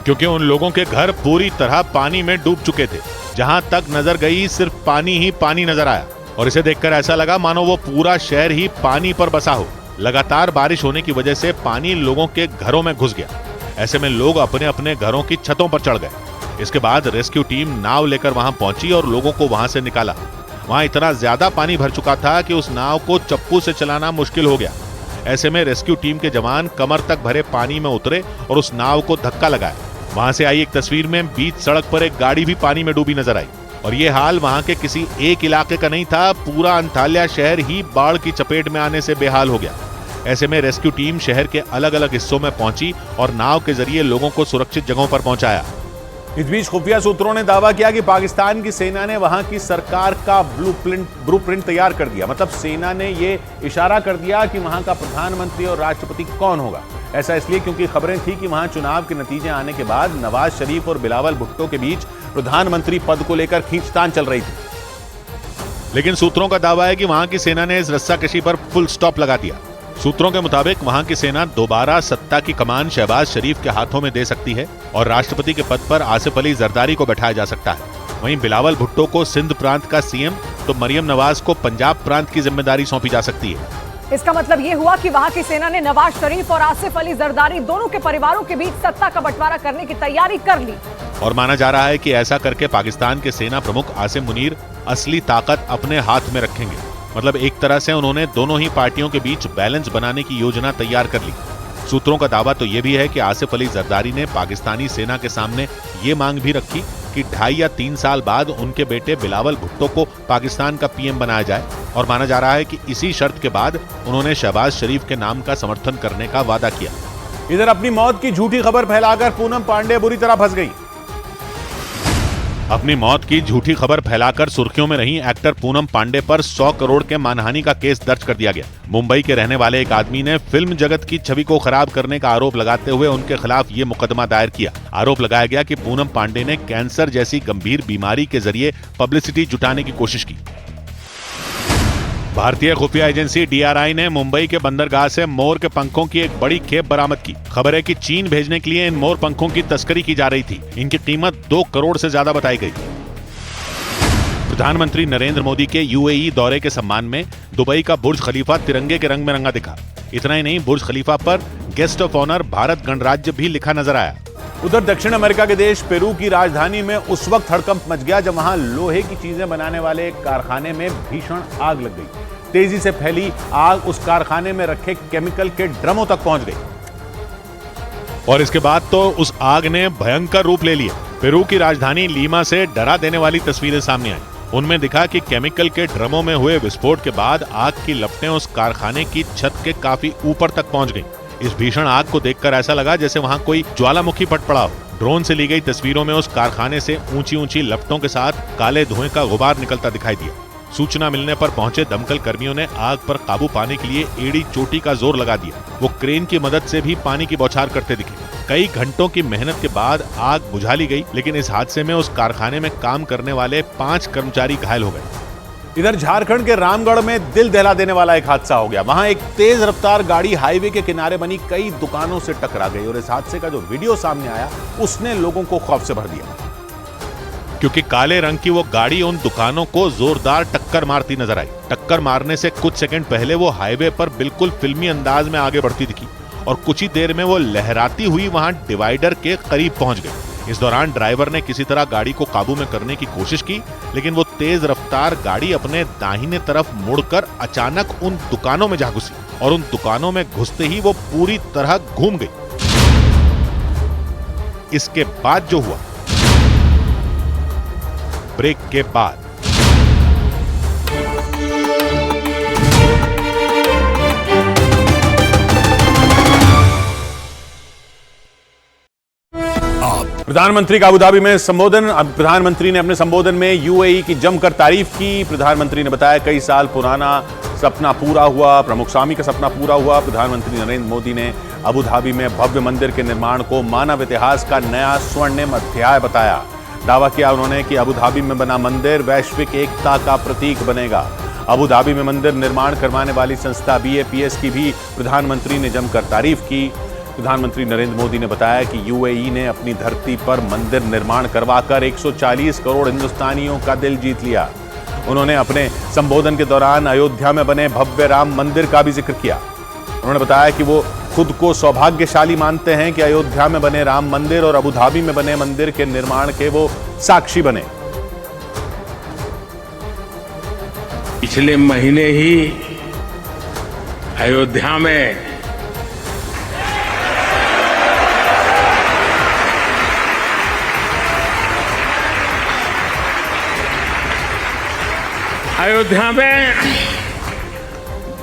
क्योंकि उन लोगों के घर पूरी तरह पानी में डूब चुके थे। जहां तक नजर गई सिर्फ पानी ही पानी नजर आया और इसे देखकर ऐसा लगा मानो वो पूरा शहर ही पानी पर बसा हो। लगातार बारिश होने की वजह से पानी लोगों के घरों में घुस गया। ऐसे में लोग अपने अपने घरों की छतों पर चढ़ गए। इसके बाद रेस्क्यू टीम नाव लेकर वहां पहुंची और लोगों को वहां से निकाला। वहां इतना ज्यादा पानी भर चुका था कि उस नाव को चप्पू से चलाना मुश्किल हो गया। ऐसे में रेस्क्यू टीम के जवान कमर तक भरे पानी में उतरे और उस नाव को धक्का लगाया। वहां से आई एक तस्वीर में बीच सड़क पर एक गाड़ी भी पानी में डूबी नजर आई। और ये हाल वहां के किसी एक इलाके का नहीं था, पूरा अंताल्या शहर ही बाढ़ की चपेट में आने से बेहाल हो गया। ऐसे में रेस्क्यू टीम शहर के अलग अलग हिस्सों में पहुंची और नाव के जरिए लोगों को सुरक्षित जगहों पर पहुंचाया। इस बीच खुफिया सूत्रों ने दावा किया कि पाकिस्तान की सेना ने वहां की सरकार का ब्लूप्रिंट तैयार कर दिया। मतलब सेना ने ये इशारा कर दिया कि वहां का प्रधानमंत्री और राष्ट्रपति कौन होगा। ऐसा इसलिए क्योंकि खबरें थी कि वहां चुनाव के नतीजे आने के बाद नवाज शरीफ और बिलावल भुट्टो के बीच प्रधानमंत्री पद को लेकर खींचतान चल रही थी। लेकिन सूत्रों का दावा है कि वहां की सेना ने इस रस्साकशी पर फुल स्टॉप लगा दिया। सूत्रों के मुताबिक वहां की सेना दोबारा सत्ता की कमान शहबाज शरीफ के हाथों में दे सकती है और राष्ट्रपति के पद पर आसिफ अली जरदारी को बैठाया जा सकता है। वहीं बिलावल भुट्टो को सिंध प्रांत का सीएम तो मरियम नवाज को पंजाब प्रांत की जिम्मेदारी सौंपी जा सकती है। इसका मतलब ये हुआ कि वहां की सेना ने नवाज शरीफ और आसिफ अली जरदारी दोनों के परिवारों के बीच सत्ता का बंटवारा करने की तैयारी कर ली। और माना जा रहा है कि ऐसा करके पाकिस्तान के सेना प्रमुख आसिम मुनीर असली ताकत अपने हाथ में रखेंगे। मतलब एक तरह से उन्होंने दोनों ही पार्टियों के बीच बैलेंस बनाने की योजना तैयार कर ली। सूत्रों का दावा तो यह भी है कि आसिफ अली जरदारी ने पाकिस्तानी सेना के सामने ये मांग भी रखी कि 2.5 या 3 साल बाद उनके बेटे बिलावल भुट्टो को पाकिस्तान का पीएम बनाया जाए। और माना जा रहा है कि इसी शर्त के बाद उन्होंने शहबाज शरीफ के नाम का समर्थन करने का वादा किया। इधर अपनी मौत की झूठी खबर फैलाकर पूनम पांडे बुरी तरह फंस गई। अपनी मौत की झूठी खबर फैलाकर सुर्खियों में रही एक्टर पूनम पांडे पर 100 करोड़ के मानहानि का केस दर्ज कर दिया गया। मुंबई के रहने वाले एक आदमी ने फिल्म जगत की छवि को खराब करने का आरोप लगाते हुए उनके खिलाफ ये मुकदमा दायर किया। आरोप लगाया गया कि पूनम पांडे ने कैंसर जैसी गंभीर बीमारी के जरिए पब्लिसिटी जुटाने की कोशिश की। भारतीय खुफिया एजेंसी DRI ने मुंबई के बंदरगाह से मोर के पंखों की एक बड़ी खेप बरामद की। खबर है कि चीन भेजने के लिए इन मोर पंखों की तस्करी की जा रही थी। इनकी कीमत 2 करोड़ से ज्यादा बताई गई। प्रधानमंत्री नरेंद्र मोदी के UAE दौरे के सम्मान में दुबई का बुर्ज खलीफा तिरंगे के रंग में रंगा दिखा। इतना ही नहीं, बुर्ज खलीफा पर गेस्ट ऑफ ऑनर भारत गणराज्य भी लिखा नजर आया। उधर दक्षिण अमेरिका के देश पेरू की राजधानी में उस वक्त हड़कंप मच गया जब वहां लोहे की चीजें बनाने वाले एक कारखाने में भीषण आग लग गई। तेजी से फैली आग उस कारखाने में रखे केमिकल के ड्रमों तक पहुंच गई और इसके बाद तो उस आग ने भयंकर रूप ले लिया। पेरू की राजधानी लीमा से डरा देने वाली तस्वीरें सामने आई। उनमें दिखा कि केमिकल के ड्रमों में हुए विस्फोट के बाद आग की लपटें उस कारखाने की छत के काफी ऊपर तक पहुंच गईं। इस भीषण आग को देखकर ऐसा लगा जैसे वहां कोई ज्वालामुखी फट पड़ा हो। ड्रोन से ली गई तस्वीरों में उस कारखाने से ऊंची ऊंची लपटों के साथ काले धुएं का गुबार निकलता दिखाई दिया। सूचना मिलने पर पहुंचे दमकल कर्मियों ने आग पर काबू पाने के लिए एड़ी चोटी का जोर लगा दिया। वो क्रेन की मदद से भी पानी की बौछार करते दिखे। कई घंटों की मेहनत के बाद आग बुझा ली गई, लेकिन इस हादसे में उस कारखाने में काम करने वाले 5 कर्मचारी घायल हो गए। इधर झारखंड के रामगढ़ में दिल दहला देने वाला एक हादसा हो गया। वहां एक तेज रफ्तार गाड़ी हाईवे के किनारे बनी कई दुकानों से टकरा गई और इस हादसे का जो वीडियो सामने आया उसने लोगों को खौफ से भर दिया, क्योंकि काले रंग की वो गाड़ी उन दुकानों को जोरदार टक्कर मारती नजर आई। टक्कर मारने से कुछ सेकंड पहले वो हाईवे पर बिल्कुल फिल्मी अंदाज में आगे बढ़ती दिखी और कुछ ही देर में वो लहराती हुई वहां डिवाइडर के करीब पहुंच गई। इस दौरान ड्राइवर ने किसी तरह गाड़ी को काबू में करने की कोशिश की, लेकिन वो तेज रफ्तार गाड़ी अपने दाहिने तरफ मुड़कर अचानक उन दुकानों में जा घुसी और उन दुकानों में घुसते ही वो पूरी तरह घूम गई। इसके बाद जो हुआ, ब्रेक के बाद प्रधानमंत्री का अबुधाबी में संबोधन। प्रधानमंत्री ने अपने संबोधन में यूएई की जमकर तारीफ की। प्रधानमंत्री ने बताया कई साल पुराना सपना पूरा हुआ, प्रमुख स्वामी का सपना पूरा हुआ। प्रधानमंत्री नरेंद्र मोदी ने अबुधाबी में भव्य मंदिर के निर्माण को मानव इतिहास का नया स्वर्णिम अध्याय बताया। दावा किया उन्होंने कि अबुधाबी में बना मंदिर वैश्विक एकता का प्रतीक बनेगा। अबुधाबी में मंदिर निर्माण करवाने वाली संस्था BAPS की भी प्रधानमंत्री ने जमकर तारीफ की। प्रधानमंत्री नरेंद्र मोदी ने बताया कि यूएई ने अपनी धरती पर मंदिर निर्माण करवाकर 140 करोड़ हिंदुस्तानियों का दिल जीत लिया। उन्होंने अपने संबोधन के दौरान अयोध्या में बने भव्य राम मंदिर का भी जिक्र किया। उन्होंने बताया कि वो खुद को सौभाग्यशाली मानते हैं कि अयोध्या में बने राम मंदिर और अबुधाबी में बने मंदिर के निर्माण के वो साक्षी बने। पिछले महीने ही अयोध्या में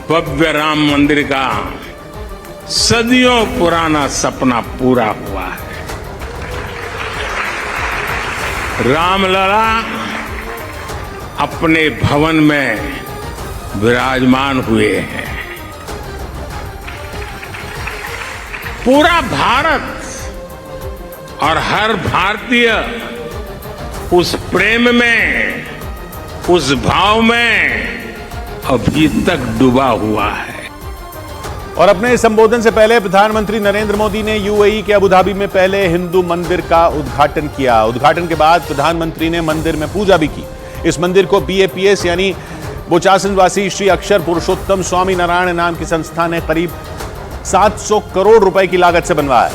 भव्य राम मंदिर का सदियों पुराना सपना पूरा हुआ है। रामलला अपने भवन में विराजमान हुए हैं। पूरा भारत और हर भारतीय उस प्रेम में, उस भाव में अभी तक डूबा हुआ है। और अपने संबोधन से पहले प्रधानमंत्री नरेंद्र मोदी ने यूएई के अबुधाबी में पहले हिंदू मंदिर का उद्घाटन किया। उद्घाटन के बाद प्रधानमंत्री ने मंदिर में पूजा भी की। इस मंदिर को BAPS यानी बोचासनवासी श्री अक्षर पुरुषोत्तम स्वामी नारायण नाम की संस्था ने करीब 700 करोड़ रुपए की लागत से बनवाया।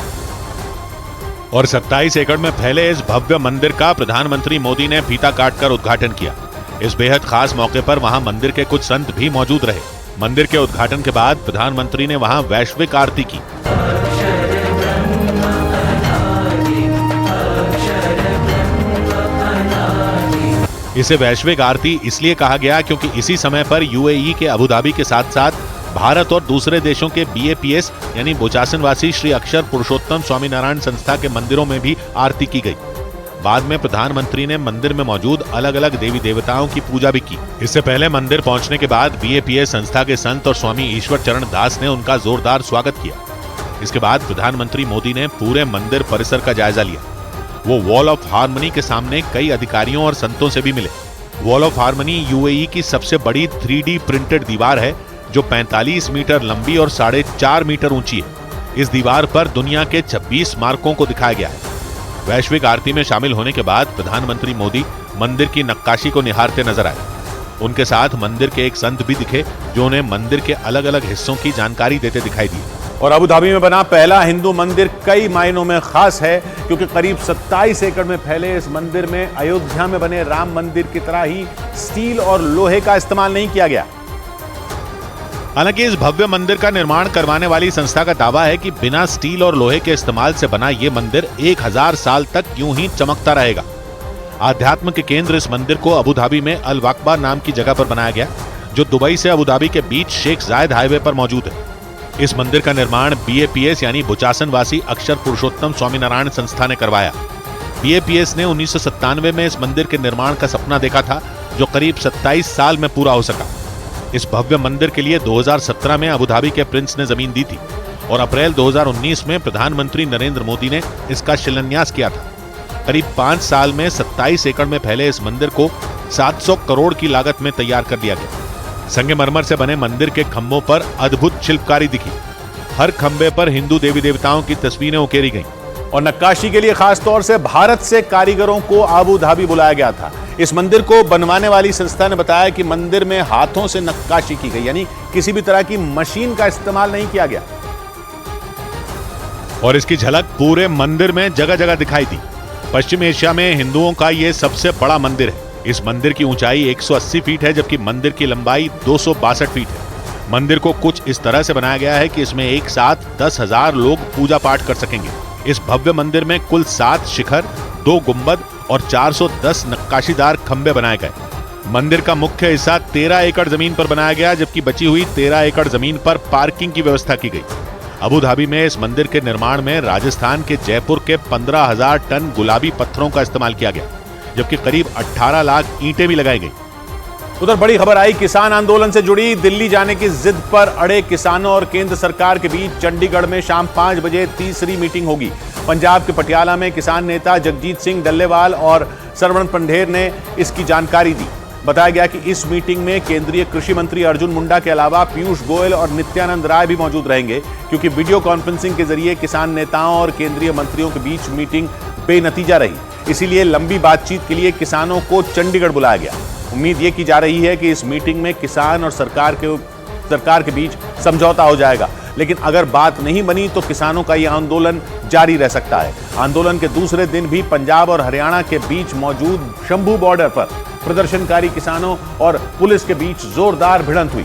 और 27 एकड़ में फैले इस भव्य मंदिर का प्रधानमंत्री मोदी ने फीता काटकर उद्घाटन किया। इस बेहद खास मौके पर वहां मंदिर के कुछ संत भी मौजूद रहे। मंदिर के उद्घाटन के बाद प्रधानमंत्री ने वहां वैश्विक आरती की। इसे वैश्विक आरती इसलिए कहा गया क्योंकि इसी समय पर यूएई के अबुधाबी के साथ साथ भारत और दूसरे देशों के BAPS यानी बोचासनवासी श्री अक्षर पुरुषोत्तम स्वामी नारायण संस्था के मंदिरों में भी आरती की गई। बाद में प्रधानमंत्री ने मंदिर में मौजूद अलग अलग देवी देवताओं की पूजा भी की। इससे पहले मंदिर पहुंचने के बाद BAPS संस्था के संत और स्वामी ईश्वर चरण दास ने उनका जोरदार स्वागत किया। इसके बाद प्रधानमंत्री मोदी ने पूरे मंदिर परिसर का जायजा लिया। वो वॉल ऑफ हार्मनी के सामने कई अधिकारियों और संतों से भी मिले। वॉल ऑफ हार्मनी यूएई की सबसे बड़ी 3D प्रिंटेड दीवार है जो 45 मीटर लंबी और 4.5 मीटर ऊंची है। इस दीवार पर दुनिया के 26 स्मारकों को दिखाया गया है। वैश्विक आरती में शामिल होने के बाद प्रधानमंत्री मोदी मंदिर की नक्काशी को निहारते नजर आए। उनके साथ मंदिर के एक संत भी दिखे जो उन्हें मंदिर के अलग अलग हिस्सों की जानकारी देते दिखाई दिए। और अबुधाबी में बना पहला हिंदू मंदिर कई मायनों में खास है क्योंकि करीब 27 एकड़ में फैले इस मंदिर में अयोध्या में बने राम मंदिर की तरह ही स्टील और लोहे का इस्तेमाल नहीं किया गया। हालांकि इस भव्य मंदिर का निर्माण करवाने वाली संस्था का दावा है कि बिना स्टील और लोहे के इस्तेमाल से बना ये मंदिर 1000 साल तक यूं ही चमकता रहेगा। आध्यात्म के केंद्र इस मंदिर को अबुधाबी में अल वक्बा नाम की जगह पर बनाया गया जो दुबई से अबुधाबी के बीच शेख जायद हाईवे पर मौजूद है। इस मंदिर का निर्माण BAPS यानी बोचासनवासी अक्षर पुरुषोत्तम स्वामीनारायण संस्था ने करवाया। BAPS ने 1997 में इस मंदिर के निर्माण का सपना देखा था जो करीब 27 साल में पूरा हो सका। इस भव्य मंदिर के लिए 2017 में अबुधाबी के प्रिंस ने जमीन दी थी और अप्रैल 2019 में प्रधानमंत्री नरेंद्र मोदी ने इसका शिलान्यास किया था। करीब 5 साल में 27 एकड़ में फैले इस मंदिर को 700 करोड़ की लागत में तैयार कर दिया गया। संगमरमर से बने मंदिर के खंभों पर अद्भुत शिल्पकारी दिखी। हर खंभे पर हिंदू देवी देवताओं की तस्वीरें उकेरी गईं। और नक्काशी के लिए खास तौर से भारत से कारीगरों को अबुधाबी बुलाया गया था। इस मंदिर को बनवाने वाली संस्था ने बताया कि मंदिर में हाथों से नक्काशी की गई, यानी किसी भी तरह की मशीन का इस्तेमाल नहीं किया गया। और इसकी झलक पूरे मंदिर में जगह जगह दिखाई दी। पश्चिम एशिया में हिंदुओं का ये सबसे बड़ा मंदिर है। इस मंदिर की ऊंचाई 180 फीट है, जबकि मंदिर की लंबाई 262 फीट है। मंदिर को कुछ इस तरह से बनाया गया है कि इसमें एक साथ 10,000 लोग पूजा पाठ कर सकेंगे। इस भव्य मंदिर में कुल 7 शिखर, 2 गुंबद और 410 नक्काशीदार खंभे बनाए गए। मंदिर का मुख्य हिस्सा 13 एकड़ जमीन पर बनाया गया, जबकि बची हुई 13 एकड़ जमीन पर पार्किंग की व्यवस्था की गई। अबू धाबी में इस मंदिर के निर्माण में राजस्थान के जयपुर के 15,000 टन गुलाबी पत्थरों का इस्तेमाल किया गया, जबकि करीब 18 लाख ईंटें भी लगाई गई। उधर बड़ी खबर आई किसान आंदोलन से जुड़ी। दिल्ली जाने की जिद पर अड़े किसानों और केंद्र सरकार के बीच चंडीगढ़ में शाम 5 बजे तीसरी मीटिंग होगी। पंजाब के पटियाला में किसान नेता जगजीत सिंह डल्लेवाल और सरवण पंढेर ने इसकी जानकारी दी। बताया गया कि इस मीटिंग में केंद्रीय कृषि मंत्री अर्जुन मुंडा के अलावा पीयूष गोयल और नित्यानंद राय भी मौजूद रहेंगे, क्योंकि वीडियो कॉन्फ्रेंसिंग के जरिए किसान नेताओं और केंद्रीय मंत्रियों के बीच मीटिंग बेनतीजा रही। इसीलिए लंबी बातचीत के लिए किसानों को चंडीगढ़ बुलाया गया। उम्मीद ये की जा रही है कि इस मीटिंग में किसान और सरकार के बीच समझौता हो जाएगा, लेकिन अगर बात नहीं बनी तो किसानों का यह आंदोलन जारी रह सकता है। आंदोलन के दूसरे दिन भी पंजाब और हरियाणा के बीच मौजूद शंभू बॉर्डर पर प्रदर्शनकारी किसानों और पुलिस के बीच जोरदार भिड़ंत हुई।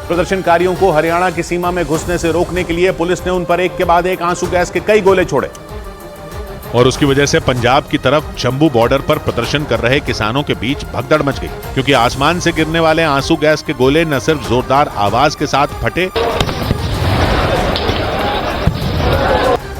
प्रदर्शनकारियों को हरियाणा की सीमा में घुसने से रोकने के लिए पुलिस ने उन पर एक के बाद एक आंसू गैस के कई गोले छोड़े और उसकी वजह से पंजाब की तरफ शंभू बॉर्डर पर प्रदर्शन कर रहे किसानों के बीच भगदड़ मच गई, क्योंकि आसमान से गिरने वाले आंसू गैस के गोले न सिर्फ जोरदार आवाज के साथ फटे,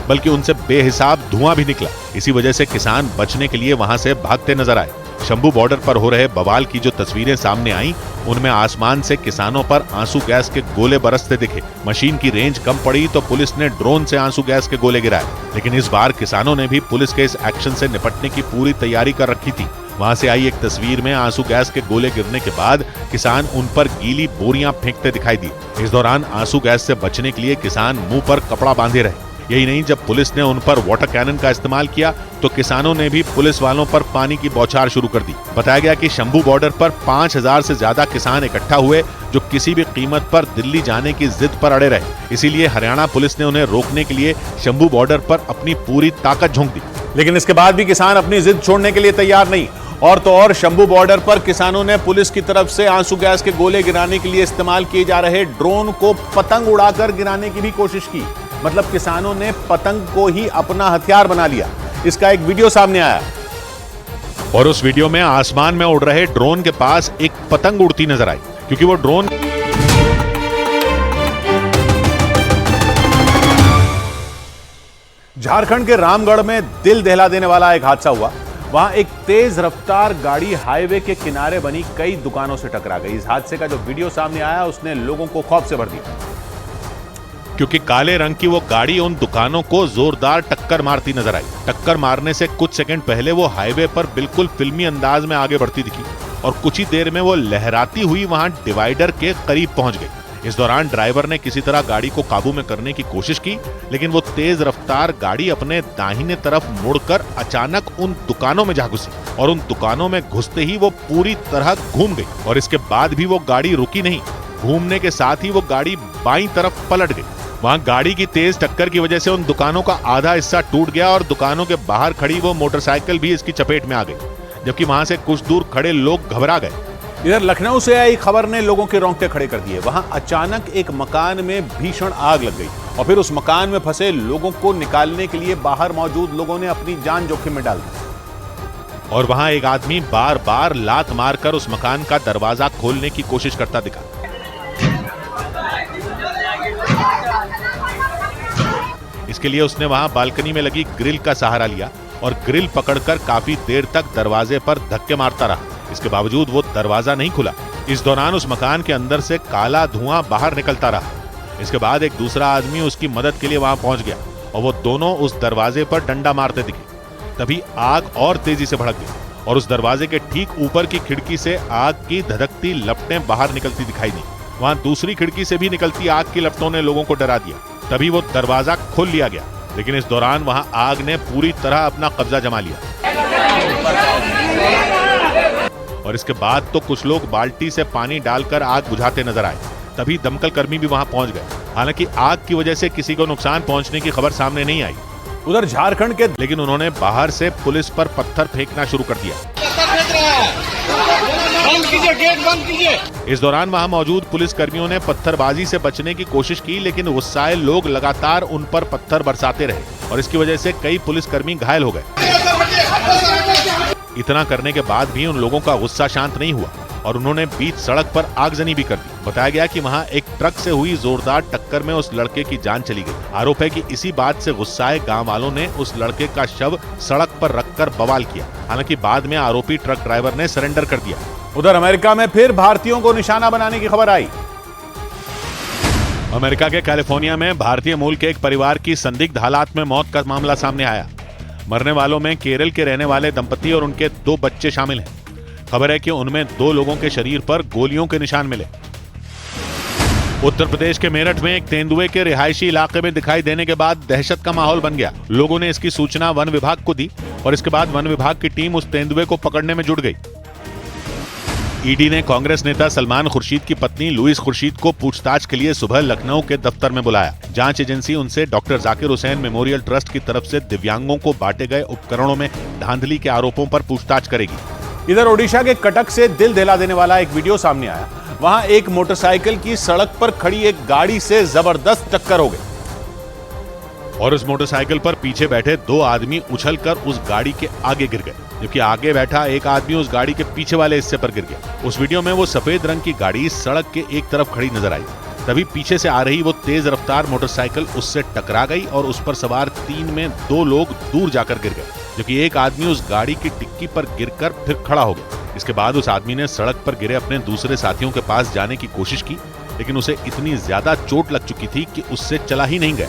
बल्कि उनसे बेहिसाब धुआं भी निकला। इसी वजह से किसान बचने के लिए वहां से भागते नजर आए। शंभू बॉर्डर पर हो रहे बवाल की जो तस्वीरें सामने आई, उनमें आसमान से किसानों पर आंसू गैस के गोले बरसते दिखे। मशीन की रेंज कम पड़ी तो पुलिस ने ड्रोन से आंसू गैस के गोले गिराए, लेकिन इस बार किसानों ने भी पुलिस के इस एक्शन से निपटने की पूरी तैयारी कर रखी थी। वहां से आई एक तस्वीर में आंसू गैस के गोले गिरने के बाद किसान उन पर गीली बोरियां फेंकते दिखाई दिए। इस दौरान आंसू गैस से बचने के लिए किसान मुंह पर कपड़ा बांधे रहे। यही नहीं, जब पुलिस ने उन पर वाटर कैनन का इस्तेमाल किया तो किसानों ने भी पुलिस वालों पर पानी की बौछार शुरू कर दी। बताया गया कि शंभू बॉर्डर पर 5,000 से ज्यादा किसान इकट्ठा हुए, जो किसी भी कीमत पर दिल्ली जाने की जिद पर अड़े रहे। इसीलिए हरियाणा पुलिस ने उन्हें रोकने के लिए शंभू बॉर्डर पर अपनी पूरी ताकत झोंक दी। लेकिन इसके बाद भी किसान अपनी जिद छोड़ने के लिए तैयार नहीं। और तो और शंभू बॉर्डर पर किसानों ने पुलिस की तरफ से आंसू गैस के गोले गिराने के लिए इस्तेमाल किए जा रहे ड्रोन को पतंग उड़ाकर गिराने की भी कोशिश की। मतलब किसानों ने पतंग को ही अपना हथियार बना लिया। इसका एक वीडियो सामने आया और उस वीडियो में आसमान में उड़ रहे ड्रोन के पास एक पतंग उड़ती नजर आई, क्योंकि वो ड्रोन झारखंड के रामगढ़ में दिल दहला देने वाला एक हादसा हुआ। वहां एक तेज रफ्तार गाड़ी हाईवे के किनारे बनी कई दुकानों से टकरा गई। इस हादसे का जो वीडियो सामने आया उसने लोगों को खौफ से भर दिया, क्योंकि काले रंग की वो गाड़ी उन दुकानों को जोरदार टक्कर मारती नजर आई। टक्कर मारने से कुछ सेकंड पहले वो हाईवे पर बिल्कुल फिल्मी अंदाज में आगे बढ़ती दिखी और कुछ ही देर में वो लहराती हुई वहां डिवाइडर के करीब पहुंच गई। इस दौरान ड्राइवर ने किसी तरह गाड़ी को काबू में करने की कोशिश की, लेकिन वो तेज रफ्तार गाड़ी अपने दाहिने तरफ मुड़कर अचानक उन दुकानों में जा घुसी और उन दुकानों में घुसते ही वो पूरी तरह घूम गई। और इसके बाद भी वो गाड़ी रुकी नहीं, घूमने के साथ ही वो गाड़ी बाईं तरफ पलट गई। वहां गाड़ी की तेज टक्कर की वजह से उन दुकानों का आधा हिस्सा टूट गया और दुकानों के बाहर खड़ी वो मोटरसाइकिल भी इसकी चपेट में आ गई, जबकि वहां से कुछ दूर खड़े लोग घबरा गए। इधर लखनऊ से आई खबर ने लोगों के रोंगटे खड़े कर दिए। वहां अचानक एक मकान में भीषण आग लग गई और फिर उस मकान में फंसे लोगों को निकालने के लिए बाहर मौजूद लोगों ने अपनी जान जोखिम में डाल दी। और वहां एक आदमी बार बार लात मारकर उस मकान का दरवाजा खोलने की कोशिश करता दिखा। इसके लिए उसने वहां बालकनी में लगी ग्रिल का सहारा लिया और ग्रिल पकड़कर काफी देर तक दरवाजे पर धक्के मारता रहा। इसके बावजूद वो दरवाजा नहीं खुला। इस दौरान उस मकान के अंदर से काला धुआं बाहर निकलता रहा। इसके बाद एक दूसरा आदमी उसकी मदद के लिए वहां पहुंच गया और वो दोनों उस दरवाजे पर डंडा मारते दिखे। तभी आग और तेजी से भड़क गई और उस दरवाजे के ठीक ऊपर की खिड़की से आग की धधकती लपटें बाहर निकलती दिखाई दी। वहां दूसरी खिड़की से भी निकलती आग की लपटों ने लोगों को डरा दिया। तभी वो दरवाजा खोल लिया गया, लेकिन इस दौरान वहां आग ने पूरी तरह अपना कब्जा जमा लिया और इसके बाद तो कुछ लोग बाल्टी से पानी डालकर आग बुझाते नजर आए। तभी दमकल कर्मी भी वहां पहुंच गए। हालांकि आग की वजह से किसी को नुकसान पहुंचने की खबर सामने नहीं आई। उधर झारखंड के लेकिन उन्होंने बाहर से पुलिस पर पत्थर फेंकना शुरू कर दिया। बंद कीजिए, गेट बंद कीजिए। इस दौरान वहां मौजूद पुलिस कर्मियों ने पत्थरबाजी से बचने की कोशिश की, लेकिन गुस्साए लोग लगातार उन पर पत्थर बरसाते रहे और इसकी वजह से कई पुलिसकर्मी घायल हो गए। इतना करने के बाद भी उन लोगों का गुस्सा शांत नहीं हुआ और उन्होंने बीच सड़क पर आगजनी भी कर दी। बताया गया कि वहां एक ट्रक से हुई जोरदार टक्कर में उस लड़के की जान चली गई। आरोप है कि इसी बात से गुस्साए गांव वालों ने उस लड़के का शव सड़क पर रखकर बवाल किया। हालांकि बाद में आरोपी ट्रक ड्राइवर ने सरेंडर कर दिया। उधर अमेरिका में फिर भारतीयों को निशाना बनाने की खबर आई। अमेरिका के कैलिफोर्निया में भारतीय मूल के एक परिवार की संदिग्ध हालात में मौत का मामला सामने आया। मरने वालों में केरल के रहने वाले दंपति और उनके 2 बच्चे शामिल हैं। खबर है कि उनमें 2 लोगों के शरीर पर गोलियों के निशान मिले। उत्तर प्रदेश के मेरठ में एक तेंदुए के रिहायशी इलाके में दिखाई देने के बाद दहशत का माहौल बन गया। लोगों ने इसकी सूचना वन विभाग को दी और इसके बाद वन विभाग की टीम उस तेंदुए को पकड़ने में जुट गई। ईडी ने कांग्रेस नेता सलमान खुर्शीद की पत्नी लुईस खुर्शीद को पूछताछ के लिए सुबह लखनऊ के दफ्तर में बुलाया। जांच एजेंसी उनसे doctor Zakir Hussain memorial trust की तरफ से दिव्यांगों को बांटे गए उपकरणों में धांधली के आरोपों पर पूछताछ करेगी। इधर ओडिशा के कटक से दिल दहला देने वाला एक वीडियो सामने आया। वहां एक मोटरसाइकिल की सड़क पर खड़ी एक गाड़ी से जबरदस्त टक्कर हो गई और उस मोटरसाइकिल पर पीछे बैठे 2 आदमी उछलकर उस गाड़ी के आगे गिर गए, जबकि आगे बैठा एक आदमी उस गाड़ी के पीछे वाले हिस्से पर गिर गया। उस वीडियो में वो सफेद रंग की गाड़ी सड़क के एक तरफ खड़ी नजर आई। तभी पीछे से आ रही वो तेज रफ्तार मोटरसाइकिल उससे टकरा गई और उस पर सवार 3 में 2 लोग दूर जाकर गिर गए, जबकि एक आदमी उस गाड़ी की टिक्की पर गिरकर फिर खड़ा हो गया। इसके बाद उस आदमी ने सड़क पर गिरे अपने दूसरे साथियों के पास जाने की कोशिश की, लेकिन उसे इतनी ज्यादा चोट लग चुकी थी कि उससे चला ही नहीं गया।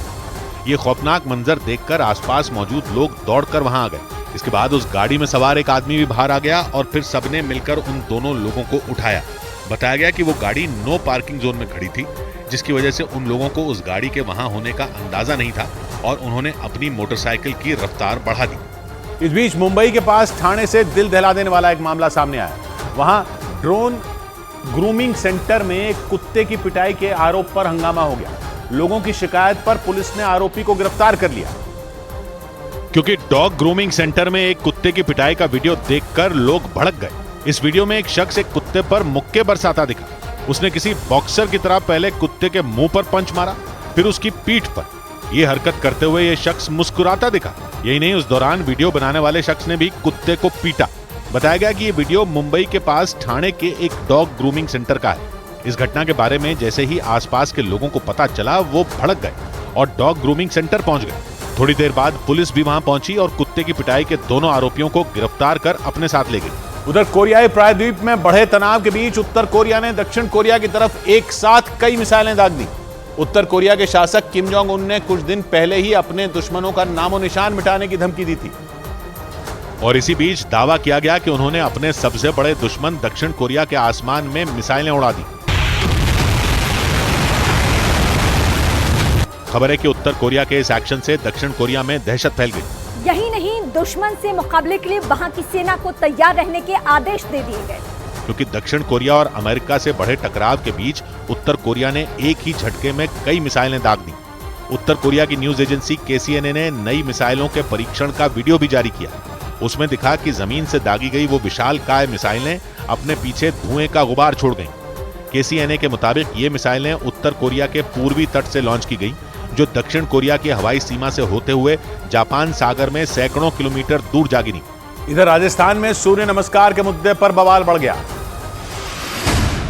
ये खौफनाक मंजर देखकर आसपास मौजूद लोग दौड़कर वहां आ गए। इसके बाद उस गाड़ी में सवार एक आदमी भी बाहर आ गया और फिर सबने मिलकर उन दोनों लोगों को उठाया। बताया गया कि वो गाड़ी नो पार्किंग जोन में खड़ी थी, जिसकी वजह से उन लोगों को उस गाड़ी के वहां होने का अंदाजा नहीं था और उन्होंने अपनी मोटरसाइकिल की रफ्तार बढ़ा दी। इस बीच मुंबई के पास ठाणे से दिल दहला देने वाला एक मामला सामने आया। वहां ड्रोन ग्रूमिंग सेंटर में कुत्ते की पिटाई के आरोप पर हंगामा हो गया। लोगों की शिकायत पर पुलिस ने आरोपी को गिरफ्तार कर लिया। क्योंकि डॉग ग्रूमिंग सेंटर में एक कुत्ते की पिटाई का वीडियो देखकर लोग भड़क गए। इस वीडियो में एक शख्स एक कुत्ते पर मुक्के बरसाता दिखा। उसने किसी बॉक्सर की तरह पहले कुत्ते के मुंह पर पंच मारा, फिर उसकी पीठ पर। यह हरकत करते हुए यह शख्स मुस्कुराता दिखा। यही नहीं, उस दौरान वीडियो बनाने वाले शख्स ने भी कुत्ते को पीटा। बताया गया कि यह वीडियो मुंबई के पास ठाणे के एक डॉग ग्रूमिंग सेंटर का है। इस घटना के बारे में जैसे ही आसपास के लोगों को पता चला, वो भड़क गए और डॉग ग्रूमिंग सेंटर पहुंच गए। थोड़ी देर बाद पुलिस भी वहां पहुंची और कुत्ते की पिटाई के दोनों आरोपियों को गिरफ्तार कर अपने साथ ले गई। उधर कोरियाई प्रायद्वीप में बढ़े तनाव के बीच उत्तर कोरिया ने दक्षिण कोरिया की तरफ एक साथ कई मिसाइलें दाग दी। उत्तर कोरिया के शासक किम जोंग उन ने कुछ दिन पहले ही अपने दुश्मनों का नामो निशान मिटाने की धमकी दी थी। और इसी बीच दावा किया गया कि उन्होंने अपने सबसे बड़े दुश्मन दक्षिण कोरिया के आसमान में मिसाइलें उड़ा दी। खबर है कि उत्तर कोरिया के इस एक्शन से दक्षिण कोरिया में दहशत फैल गई। यही नहीं, दुश्मन से मुकाबले के लिए वहां की सेना को तैयार रहने के आदेश दे दिए गए। क्योंकि दक्षिण कोरिया और अमेरिका से बढ़े टकराव के बीच उत्तर कोरिया ने एक ही झटके में कई मिसाइलें दाग दी। उत्तर कोरिया की न्यूज एजेंसी KCNA ने नई मिसाइलों के परीक्षण का वीडियो भी जारी किया। उसमें दिखा कि जमीन से दागी गई वो विशालकाय मिसाइलें अपने पीछे धुएं का गुबार छोड़ गईं। KCNA के मुताबिक ये मिसाइलें उत्तर कोरिया के पूर्वी तट से लॉन्च की गई, जो दक्षिण कोरिया की हवाई सीमा से होते हुए जापान सागर में सैकड़ों किलोमीटर दूर जा गिरी। इधर राजस्थान में सूर्य नमस्कार के मुद्दे पर बवाल बढ़ गया।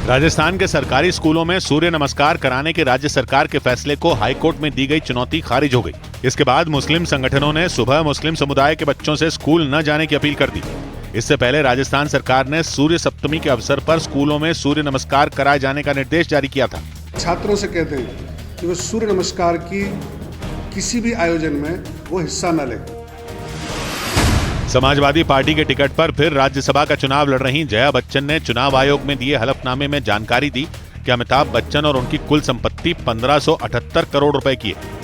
राजस्थान के सरकारी स्कूलों में सूर्य नमस्कार कराने के राज्य सरकार के फैसले को हाईकोर्ट में दी गई चुनौती खारिज हो गई। इसके बाद मुस्लिम संगठनों ने सुबह मुस्लिम समुदाय के बच्चों से स्कूल न जाने की अपील कर दी। इससे पहले राजस्थान सरकार ने सूर्य सप्तमी के अवसर पर स्कूलों में सूर्य नमस्कार कराए जाने का निर्देश जारी किया था। छात्रों से कहते हैं कि वो सूर्य नमस्कार की किसी भी आयोजन में वो हिस्सा न लें। समाजवादी पार्टी के टिकट पर फिर राज्यसभा का चुनाव लड़ रही जया बच्चन ने चुनाव आयोग में दिए हलफनामे में जानकारी दी कि अमिताभ बच्चन और उनकी कुल संपत्ति 1578 करोड़ रुपए की है।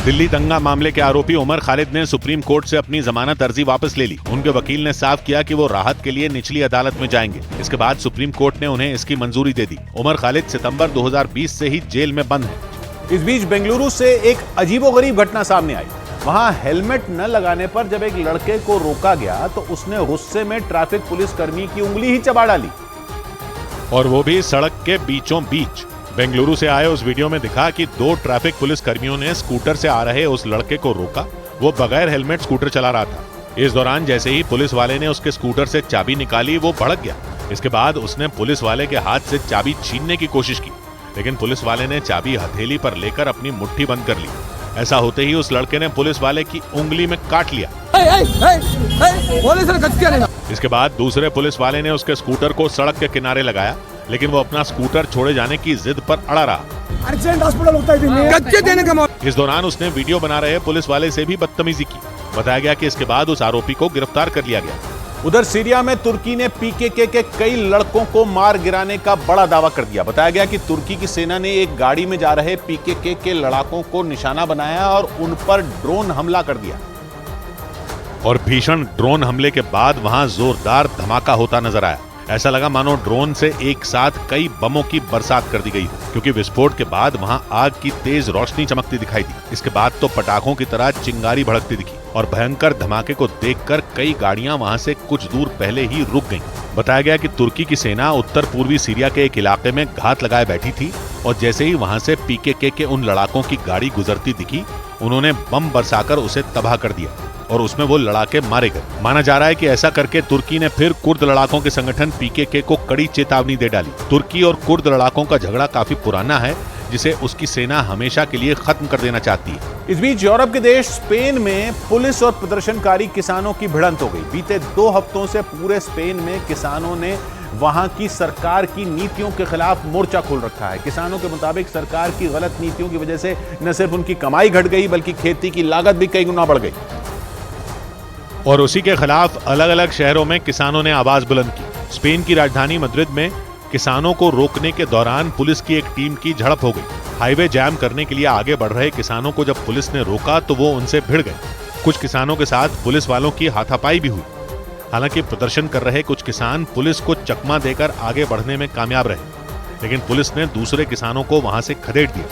दिल्ली दंगा मामले के आरोपी उमर खालिद ने सुप्रीम कोर्ट से अपनी जमानत अर्जी वापस ले ली। उनके वकील ने साफ किया कि वो राहत के लिए निचली अदालत में जाएंगे। इसके बाद सुप्रीम कोर्ट ने उन्हें इसकी मंजूरी दे दी। उमर खालिद सितंबर 2020 से ही जेल में बंद है। इस बीच बेंगलुरु से एक अजीबोगरीब घटना सामने आई। वहां हेलमेट न लगाने पर जब एक लड़के को रोका गया तो उसने गुस्से में ट्रैफिक पुलिस कर्मी की उंगली ही चबा डाली, और वो भी सड़क के बीचों बीच। बेंगलुरु से आए उस वीडियो में दिखा कि 2 ट्रैफिक पुलिस कर्मियों ने स्कूटर से आ रहे उस लड़के को रोका। वो बगैर हेलमेट स्कूटर चला रहा था। इस दौरान जैसे ही पुलिस वाले ने उसके स्कूटर से चाबी निकाली, वो भड़क गया। इसके बाद उसने पुलिस वाले के हाथ से चाबी छीनने की कोशिश की, लेकिन पुलिस वाले ने चाबी हथेली पर लेकर अपनी मुट्ठी बंद कर ली। ऐसा होते ही उस लड़के ने पुलिस वाले की उंगली में काट लिया। इसके बाद दूसरे पुलिस वाले ने उसके स्कूटर को सड़क के किनारे लगाया, लेकिन वो अपना स्कूटर छोड़े जाने की जिद पर अड़ा रहा। इस दौरान उसने वीडियो बना रहे पुलिस वाले से भी बदतमीजी की। बताया गया कि इसके बाद उस आरोपी को गिरफ्तार कर लिया गया। उधर सीरिया में तुर्की ने पीकेके के कई लड़कों को मार गिराने का बड़ा दावा कर दिया। बताया गया कि तुर्की की सेना ने एक गाड़ी में जा रहे पीकेके के लड़ाकों को निशाना बनाया और उन पर ड्रोन हमला कर दिया। और भीषण ड्रोन हमले के बाद वहां जोरदार धमाका होता नजर आया। ऐसा लगा मानो ड्रोन से एक साथ कई बमों की बरसात कर दी गई हो, क्योंकि विस्फोट के बाद वहां आग की तेज रोशनी चमकती दिखाई दी। इसके बाद तो पटाखों की तरह चिंगारी भड़कती दिखी और भयंकर धमाके को देखकर कई गाड़ियां वहां से कुछ दूर पहले ही रुक गईं। बताया गया कि तुर्की की सेना उत्तर पूर्वी सीरिया के एक इलाके में घात लगाए बैठी थी और जैसे ही वहां से पीकेके के उन लड़ाकों की गाड़ी गुजरती दिखी, उन्होंने बम बरसाकर उसे तबाह कर दिया और उसमें वो लड़ाके मारे गए। माना जा रहा है कि ऐसा करके तुर्की ने फिर कुर्द लड़ाकों के संगठन पीकेके को कड़ी चेतावनी दे डाली। तुर्की और कुर्द लड़ाकों का झगड़ा काफी पुराना है, जिसे उसकी सेना हमेशा के लिए खत्म कर देना चाहती है। इस बीच यूरोप के देश स्पेन में पुलिस और प्रदर्शनकारी किसानों की भिड़ंत हो गई। बीते 2 हफ्तों से पूरे स्पेन में किसानों ने वहां की सरकार की नीतियों के खिलाफ मोर्चा खोल रखा है। किसानों के मुताबिक सरकार की गलत नीतियों की वजह से न सिर्फ उनकी कमाई घट गई, बल्कि खेती की लागत भी कई गुना बढ़ गई। और उसी के खिलाफ अलग अलग शहरों में किसानों ने आवाज बुलंद की। स्पेन की राजधानी मद्रिद में किसानों को रोकने के दौरान पुलिस की एक टीम की झड़प हो गई। हाईवे जाम करने के लिए आगे बढ़ रहे किसानों को जब पुलिस ने रोका तो वो उनसे भिड़ गए। कुछ किसानों के साथ पुलिस वालों की हाथापाई भी हुई। हालांकि प्रदर्शन कर रहे कुछ किसान पुलिस को चकमा देकर आगे बढ़ने में कामयाब रहे, लेकिन पुलिस ने दूसरे किसानों को वहां से खदेड़ दिया।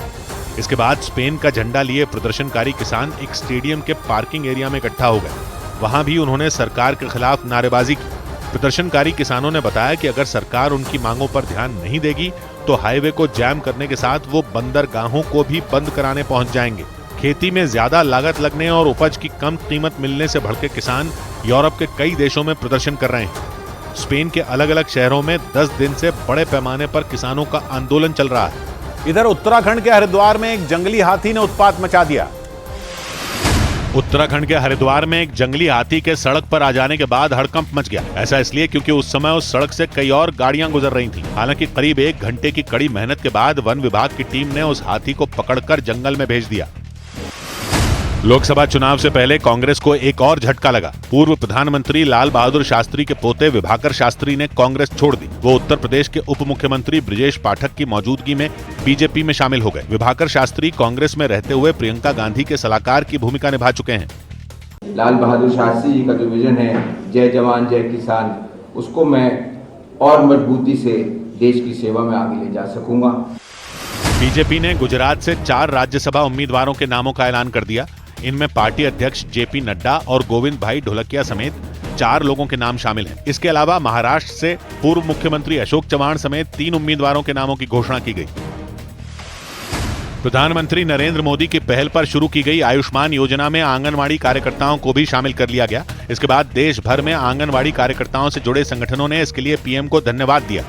इसके बाद स्पेन का झंडा लिए प्रदर्शनकारी किसान एक स्टेडियम के पार्किंग एरिया में इकट्ठा हो गए। वहां भी उन्होंने सरकार के खिलाफ नारेबाजी की। प्रदर्शनकारी किसानों ने बताया कि अगर सरकार उनकी मांगों पर ध्यान नहीं देगी तो हाईवे को जैम करने के साथ वो बंदरगाहों को भी बंद कराने पहुंच जाएंगे। खेती में ज्यादा लागत लगने और उपज की कम कीमत मिलने से भड़के किसान यूरोप के कई देशों में प्रदर्शन कर रहे हैं। स्पेन के अलग अलग शहरों में 10 दिन से बड़े पैमाने पर किसानों का आंदोलन चल रहा है। इधर उत्तराखंड के हरिद्वार में एक जंगली हाथी ने उत्पात मचा दिया। उत्तराखंड के हरिद्वार में एक जंगली हाथी के सड़क पर आ जाने के बाद हड़कंप मच गया। ऐसा इसलिए क्योंकि उस समय उस सड़क से कई और गाड़ियां गुजर रही थीं। हालांकि करीब 1 घंटे की कड़ी मेहनत के बाद वन विभाग की टीम ने उस हाथी को पकड़कर जंगल में भेज दिया। लोकसभा चुनाव से पहले कांग्रेस को एक और झटका लगा। पूर्व प्रधानमंत्री लाल बहादुर शास्त्री के पोते विभाकर शास्त्री ने कांग्रेस छोड़ दी। वो उत्तर प्रदेश के उप मुख्यमंत्री ब्रिजेश पाठक की मौजूदगी में बीजेपी में शामिल हो गए। विभाकर शास्त्री कांग्रेस में रहते हुए प्रियंका गांधी के सलाहकार की भूमिका निभा चुके हैं। लाल बहादुर शास्त्री जी का जो विजन है, जय जवान जय किसान, उसको मैं और मजबूती से देश की सेवा में आगे ले जा सकूंगा। बीजेपी ने गुजरात से 4 राज्यसभा उम्मीदवारों के नामों का ऐलान कर दिया। इनमें पार्टी अध्यक्ष जेपी नड्डा और गोविंद भाई ढोलकिया समेत 4 लोगों के नाम शामिल हैं। इसके अलावा महाराष्ट्र से पूर्व मुख्यमंत्री अशोक चव्हाण समेत 3 उम्मीदवारों के नामों की घोषणा की गई। प्रधानमंत्री नरेंद्र मोदी की पहल पर शुरू की गई आयुष्मान योजना में आंगनवाड़ी कार्यकर्ताओं को भी शामिल कर लिया गया। इसके बाद देश भर में आंगनवाड़ी कार्यकर्ताओं से जुड़े संगठनों ने इसके लिए पीएम को धन्यवाद दिया।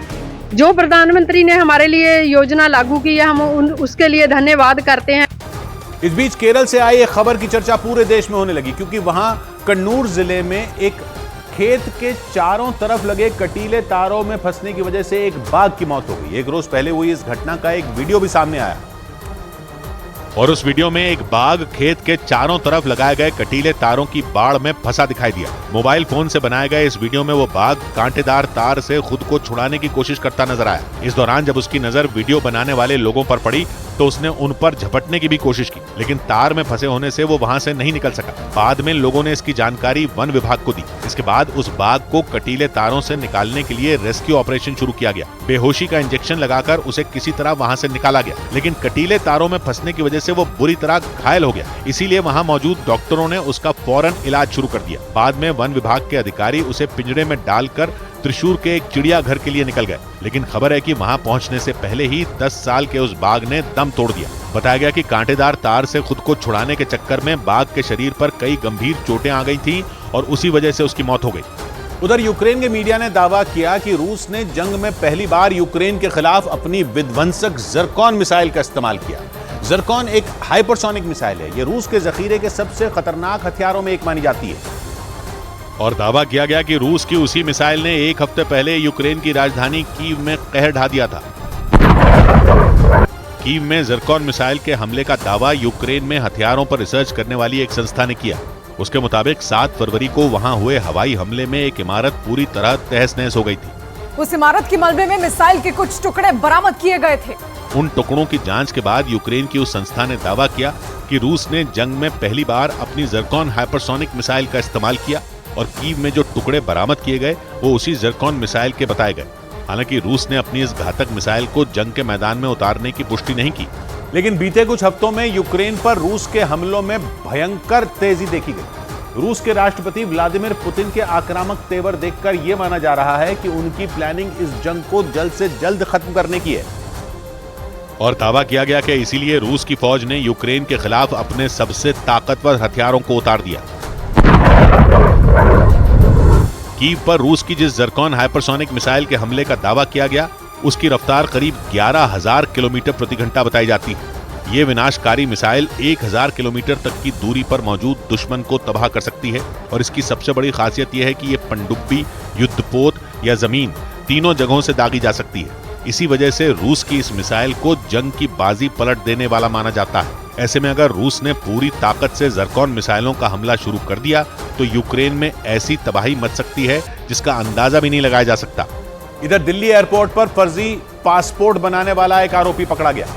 जो प्रधानमंत्री ने हमारे लिए योजना लागू की है, हम उसके लिए धन्यवाद करते हैं। इस बीच केरल से आई एक खबर की चर्चा पूरे देश में होने लगी, क्योंकि वहां कन्नूर जिले में एक खेत के चारों तरफ लगे कटीले तारों में फंसने की वजह से एक बाघ की मौत हो गई। 1 रोज पहले हुई इस घटना का एक वीडियो भी सामने आया और उस वीडियो में एक बाघ खेत के चारों तरफ लगाए गए कटीले तारों की बाड़ में फंसा दिखाई दिया। मोबाइल फोन से बनाए गए इस वीडियो में वो बाघ कांटेदार तार से खुद को छुड़ाने की कोशिश करता नजर आया। इस दौरान जब उसकी नजर वीडियो बनाने वाले लोगों पर पड़ी तो उसने उन पर झपटने की भी कोशिश की, लेकिन तार में फंसे होने से वो वहां से नहीं निकल सका। बाद में लोगों ने इसकी जानकारी वन विभाग को दी। इसके बाद उस बाघ को कटीले तारों से निकालने के लिए रेस्क्यू ऑपरेशन शुरू किया गया। बेहोशी का इंजेक्शन लगाकर उसे किसी तरह वहां से निकाला गया, लेकिन कटीले तारों में फंसने की वजह से वो बुरी तरह घायल हो गया। इसीलिए वहां मौजूद डॉक्टरों ने उसका फौरन इलाज शुरू कर दिया। बाद में वन विभाग के अधिकारी उसे पिंजरे में डालकर त्रिशूर के एक चिड़ियाघर के लिए निकल गए, लेकिन खबर है कि वहां पहुंचने से पहले ही 10 साल के उस बाघ ने दम तोड़ दिया। बताया गया कि कांटेदार तार से खुद को छुड़ाने के चक्कर में बाघ के शरीर पर कई गंभीर चोटें आ गई थीं और उसी वजह से उसकी मौत हो गई। उधर यूक्रेन के मीडिया ने दावा किया कि रूस ने जंग में पहली बार यूक्रेन के खिलाफ अपनी विध्वंसक ज़रकॉन मिसाइल का इस्तेमाल किया। ज़रकॉन एक हाइपरसोनिक मिसाइल है। ये रूस के जखीरे के सबसे खतरनाक हथियारों में एक मानी जाती है। और दावा किया गया कि रूस की उसी मिसाइल ने एक हफ्ते पहले यूक्रेन की राजधानी कीव में कहर ढा दिया था। कीव में ज़रकॉन मिसाइल के हमले का दावा यूक्रेन में हथियारों पर रिसर्च करने वाली एक संस्था ने किया। उसके मुताबिक 7 फरवरी को वहां हुए हवाई हमले में एक इमारत पूरी तरह तहस नहस हो गई थी। उस इमारत के मलबे में मिसाइल के कुछ टुकड़े बरामद किए गए थे। उन टुकड़ों की जांच के बाद यूक्रेन की उस संस्था ने दावा किया कि रूस ने जंग में पहली बार अपनी ज़रकॉन हाइपरसोनिक मिसाइल का इस्तेमाल किया और कीव में जो टुकड़े बरामद किए गए वो उसी ज़रकॉन मिसाइल के बताए गए। हालांकि रूस ने अपनी इस घातक मिसाइल को जंग के मैदान में उतारने की पुष्टि नहीं की, लेकिन बीते कुछ हफ्तों में यूक्रेन पर रूस के हमलों में भयंकर तेजी देखी गई। रूस के राष्ट्रपति व्लादिमीर पुतिन के आक्रामक तेवर देखकर यह माना जा रहा है कि उनकी प्लानिंग इस जंग को जल्द से जल्द खत्म करने की है। और दावा किया गया कि इसीलिए रूस की फौज ने यूक्रेन के खिलाफ अपने सबसे ताकतवर हथियारों को उतार दिया। कीव पर रूस की जिस ज़रकॉन हाइपरसोनिक मिसाइल के हमले का दावा किया गया, उसकी रफ्तार करीब 11,000 किलोमीटर प्रति घंटा बताई जाती है। ये विनाशकारी मिसाइल 1,000 किलोमीटर तक की दूरी पर मौजूद दुश्मन को तबाह कर सकती है और इसकी सबसे बड़ी खासियत यह है कि ये पनडुब्बी, युद्धपोत या जमीन तीनों जगहों से दागी जा सकती है। इसी वजह से रूस की इस मिसाइल को जंग की बाजी पलट देने वाला माना जाता है। ऐसे में अगर रूस ने पूरी ताकत से ज़रकॉन मिसाइलों का हमला शुरू कर दिया तो यूक्रेन में ऐसी तबाही मच सकती है जिसका अंदाजा भी नहीं लगाया जा सकता। इधर दिल्ली एयरपोर्ट पर फर्जी पासपोर्ट बनाने वाला एक आरोपी पकड़ा गया।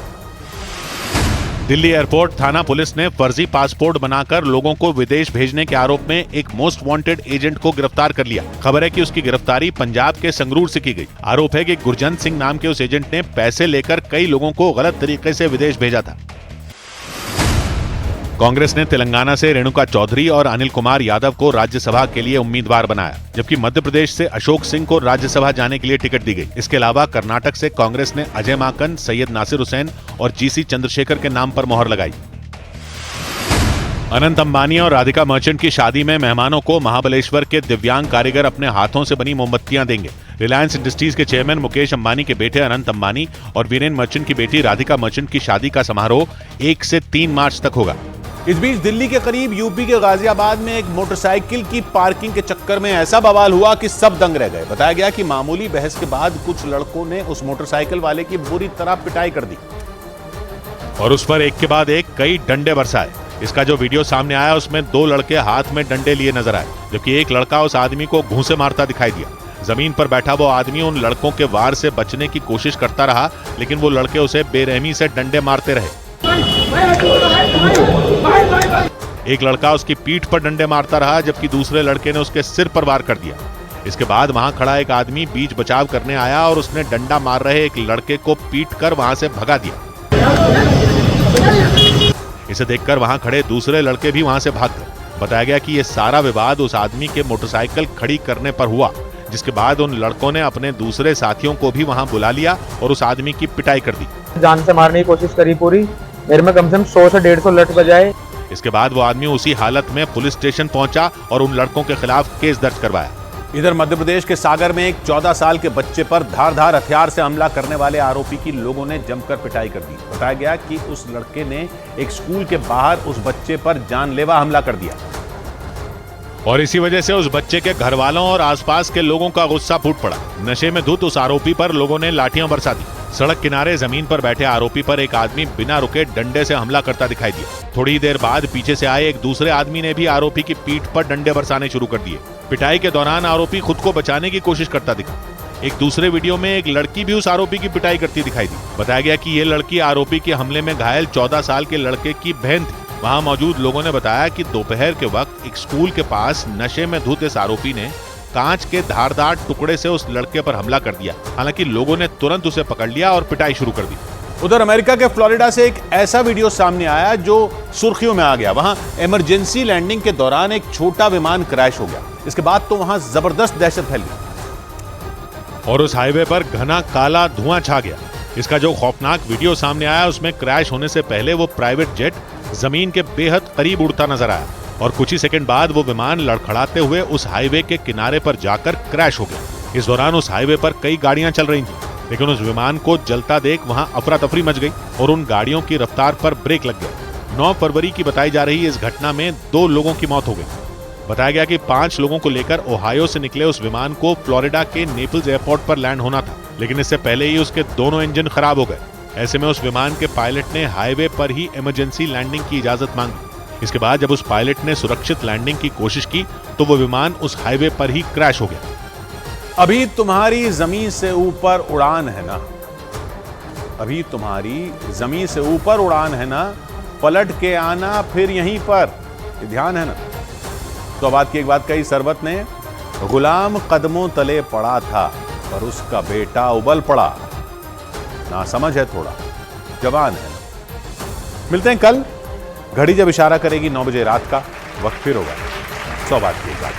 दिल्ली एयरपोर्ट थाना पुलिस ने फर्जी पासपोर्ट बनाकर लोगों को विदेश भेजने के आरोप में एक मोस्ट वांटेड एजेंट को गिरफ्तार कर लिया। खबर है कि उसकी गिरफ्तारी पंजाब के संगरूर से की गई। आरोप है कि गुरजंत सिंह नाम के उस एजेंट ने पैसे लेकर कई लोगों को गलत तरीके से विदेश भेजा था। कांग्रेस ने तेलंगाना से रेणुका चौधरी और अनिल कुमार यादव को राज्यसभा के लिए उम्मीदवार बनाया, जबकि मध्य प्रदेश से अशोक सिंह को राज्यसभा जाने के लिए टिकट दी गई। इसके अलावा कर्नाटक से कांग्रेस ने अजय माकन, सैयद नासिर हुसैन और जीसी चंद्रशेखर के नाम पर मोहर लगाई। अनंत अंबानी और राधिका मर्चेंट की शादी में मेहमानों को महाबलेश्वर के दिव्यांग कारीगर अपने हाथों से बनी मोमबत्तियां देंगे। रिलायंस इंडस्ट्रीज के चेयरमैन मुकेश अंबानी के बेटे अनंत अंबानी और वीरेन मर्चेंट की बेटी राधिका मर्चेंट की शादी का समारोह 1 से 3 मार्च तक होगा। इस बीच दिल्ली के करीब यूपी के गाजियाबाद में एक मोटरसाइकिल की पार्किंग के चक्कर में ऐसा बवाल हुआ कि सब दंग रह गए। बताया गया कि मामूली बहस के बाद कुछ लड़कों ने उस मोटरसाइकिल वाले की बुरी तरह पिटाई कर दी और उस पर एक के बाद एक कई डंडे बरसाए। इसका जो वीडियो सामने आया उसमें 2 लड़के हाथ में डंडे लिए नजर आए, जबकि एक लड़का उस आदमी को घूंसे मारता दिखाई दिया। जमीन पर बैठा वो आदमी उन लड़कों के वार से बचने की कोशिश करता रहा, लेकिन वो लड़के उसे बेरहमी से डंडे मारते रहे। एक लड़का उसकी पीठ पर डंडे मारता रहा, जबकि दूसरे लड़के ने उसके सिर पर वार कर दिया। इसके बाद वहां खड़ा एक आदमी बीच बचाव करने आया और उसने डंडा मार रहे एक लड़के को पीट कर वहां से भगा दिया। इसे देखकर वहां खड़े दूसरे लड़के भी वहां से भाग गए। बताया गया कि यह सारा विवाद उस आदमी के मोटरसाइकिल खड़ी करने पर हुआ, जिसके बाद उन लड़कों ने अपने दूसरे साथियों को भी वहां बुला लिया और उस आदमी की पिटाई कर दी। जान से मारने की कोशिश करी पूरी, मेरे में कम से कम 100 से 150 लठ बजाए। इसके बाद वो आदमी उसी हालत में पुलिस स्टेशन पहुंचा और उन लड़कों के खिलाफ केस दर्ज करवाया। इधर मध्य प्रदेश के सागर में एक 14 साल के बच्चे पर धारदार हथियार से हमला करने वाले आरोपी की लोगों ने जमकर पिटाई कर दी। बताया गया कि उस लड़के ने एक स्कूल के बाहर उस बच्चे पर जानलेवा हमला कर दिया और इसी वजह से उस बच्चे के घर वालों और आसपास के लोगों का गुस्सा फूट पड़ा। नशे में धुत उस आरोपी पर लोगों ने लाठियां बरसा दी। सड़क किनारे जमीन पर बैठे आरोपी पर एक आदमी बिना रुके डंडे से हमला करता दिखाई दिया। थोड़ी देर बाद पीछे से आए एक दूसरे आदमी ने भी आरोपी की पीठ पर डंडे बरसाने शुरू कर दिए। पिटाई के दौरान आरोपी खुद को बचाने की कोशिश करता दिखा। एक दूसरे वीडियो में एक लड़की भी उस आरोपी की पिटाई करती दिखाई दी। बताया गया कि ये लड़की आरोपी के हमले में घायल 14 साल के लड़के की बहन थी। वहां मौजूद लोगों ने बताया कि दोपहर के वक्त एक स्कूल के पास नशे में धुत इस आरोपी ने कांच के धारदार टुकड़े से उस लड़के पर हमला कर दिया। हालांकि लोगों ने तुरंत उसे पकड़ लिया और पिटाई शुरू कर दी। उधर अमेरिका के फ्लोरिडा से एक ऐसा वीडियो सामने आया जो सुर्खियों में आ गया। वहां इमरजेंसी लैंडिंग के दौरान एक छोटा विमान क्रैश हो गया। इसके बाद तो वहां जबरदस्त दहशत फैल गई और उस हाईवे पर घना काला धुआं छा गया। इसका जो खौफनाक वीडियो सामने आया उसमें क्रैश होने से पहले वो प्राइवेट जेट जमीन के बेहद करीब उड़ता नजर आया और कुछ ही सेकंड बाद वो विमान लड़खड़ाते हुए उस हाईवे के किनारे पर जाकर क्रैश हो गया। इस दौरान उस हाईवे पर कई गाड़ियां चल रही थी, लेकिन उस विमान को जलता देख वहां अफरा तफरी मच गई और उन गाड़ियों की रफ्तार पर ब्रेक लग गया। 9 फरवरी की बताई जा रही इस घटना में 2 लोगों की मौत हो गई। बताया गया कि 5 लोगों को लेकर ओहायो से निकले उस विमान को फ्लोरिडा के नेपल्स एयरपोर्ट पर लैंड होना था, लेकिन इससे पहले ही उसके दोनों इंजन खराब हो गए। ऐसे में उस विमान के पायलट ने हाईवे पर ही इमरजेंसी लैंडिंग की इजाजत मांगी। इसके बाद जब उस पायलट ने सुरक्षित लैंडिंग की कोशिश की तो वो विमान उस हाईवे पर ही क्रैश हो गया। अभी तुम्हारी जमीन से ऊपर उड़ान है ना, अभी तुम्हारी जमीन से ऊपर उड़ान है ना, पलट के आना फिर यहीं पर, ये ध्यान है ना। तो बात की एक बात कही सरबत ने, गुलाम कदमों तले पड़ा था पर उसका बेटा उबल पड़ा। ना समझ है थोड़ा, जवान है। मिलते हैं कल, घड़ी जब इशारा करेगी 9 बजे रात का, वक्त फिर होगा 100 बात की एक बात।